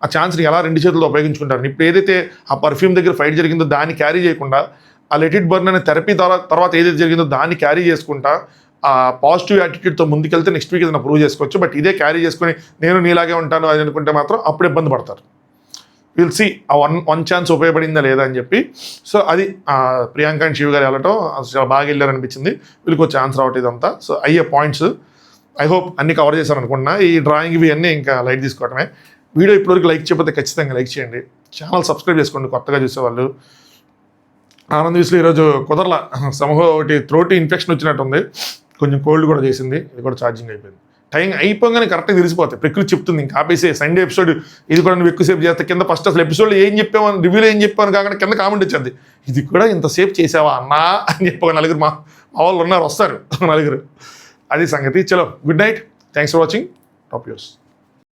ఆ ఛాన్స్ని ఎలా 2 చేతుల్లో ఉపయోగించుకుంటారు. ఇప్పుడు ఏదైతే ఆ పర్ఫ్యూమ్ దగ్గర ఫైట్ జరిగిందో దాన్ని క్యారీ చేయకుండా, ఆ లెట్ ఇట్ బర్న్ అనే థెరపీ తర్వాత ఏదైతే జరిగిందో దాన్ని క్యారీ చేసుకుంటా ఆ పాజిటివ్ యాటిట్యూడ్తో ముందుకెళ్తే నెక్స్ట్ వీక్ ఏదైనా ప్రూవ్ చేసుకోవచ్చు. బట్ ఇదే క్యారీ చేసుకొని నేను నీలాగే ఉంటాను అది అనుకుంటే మాత్రం అప్పుడు ఇబ్బంది పడతారు. విల్ సి ఆ వన్ ఛాన్స్ ఉపయోగపడిందా లేదా అని చెప్పి. సో అది ప్రియాంక అండ్ శివ గారు వెళ్ళటం చాలా బాగా వెళ్ళారనిపించింది. వీళ్ళకి వచ్చే ఛాన్స్ రావటం ఇదంతా. సో అయ్యే పాయింట్స్ ఐ హోప్ అన్ని కవర్ చేశాను అనుకుంటున్నా. ఈ డ్రాయింగ్ ఇవి అన్నీ ఇంకా లైట్ తీసుకోవటమే. వీడియో ఇప్పటివరకు లైక్ చేయకపోతే ఖచ్చితంగా లైక్ చేయండి. ఛానల్ సబ్స్క్రైబ్ చేసుకోండి కొత్తగా చూసేవాళ్ళు. ఆనంద్ విస్లో ఈరోజు కుదరలా, సమూహం ఒకటి థ్రోట్ ఇన్ఫెక్షన్ వచ్చినట్టుంది, కొంచెం కోల్డ్ కూడా చేసింది. ఇది కూడా ఛార్జింగ్ అయిపోయింది. టైం అయిపోగానే కరెక్ట్గా తెలిసిపోతాయి. ప్రకృతి చెప్తుంది ఇంకా ఆపేసే. సండే ఎపిసోడ్ ఇది కూడా నువ్వు ఎక్కువసేపు చేస్తే కింద ఫస్ట్ అసలు ఎపిసోడ్లో ఏం చెప్పావని రివ్యూలో ఏం చెప్పాను కాకుండా కింద కామెంట్ వచ్చింది, ఇది కూడా ఇంతసేపు చేసావా అన్నా అని చెప్పి నలుగురు మా వాళ్ళు ఉన్నారు, వస్తారు నలుగురు. అది సంగతి. చలో good night, thanks for watching, top use.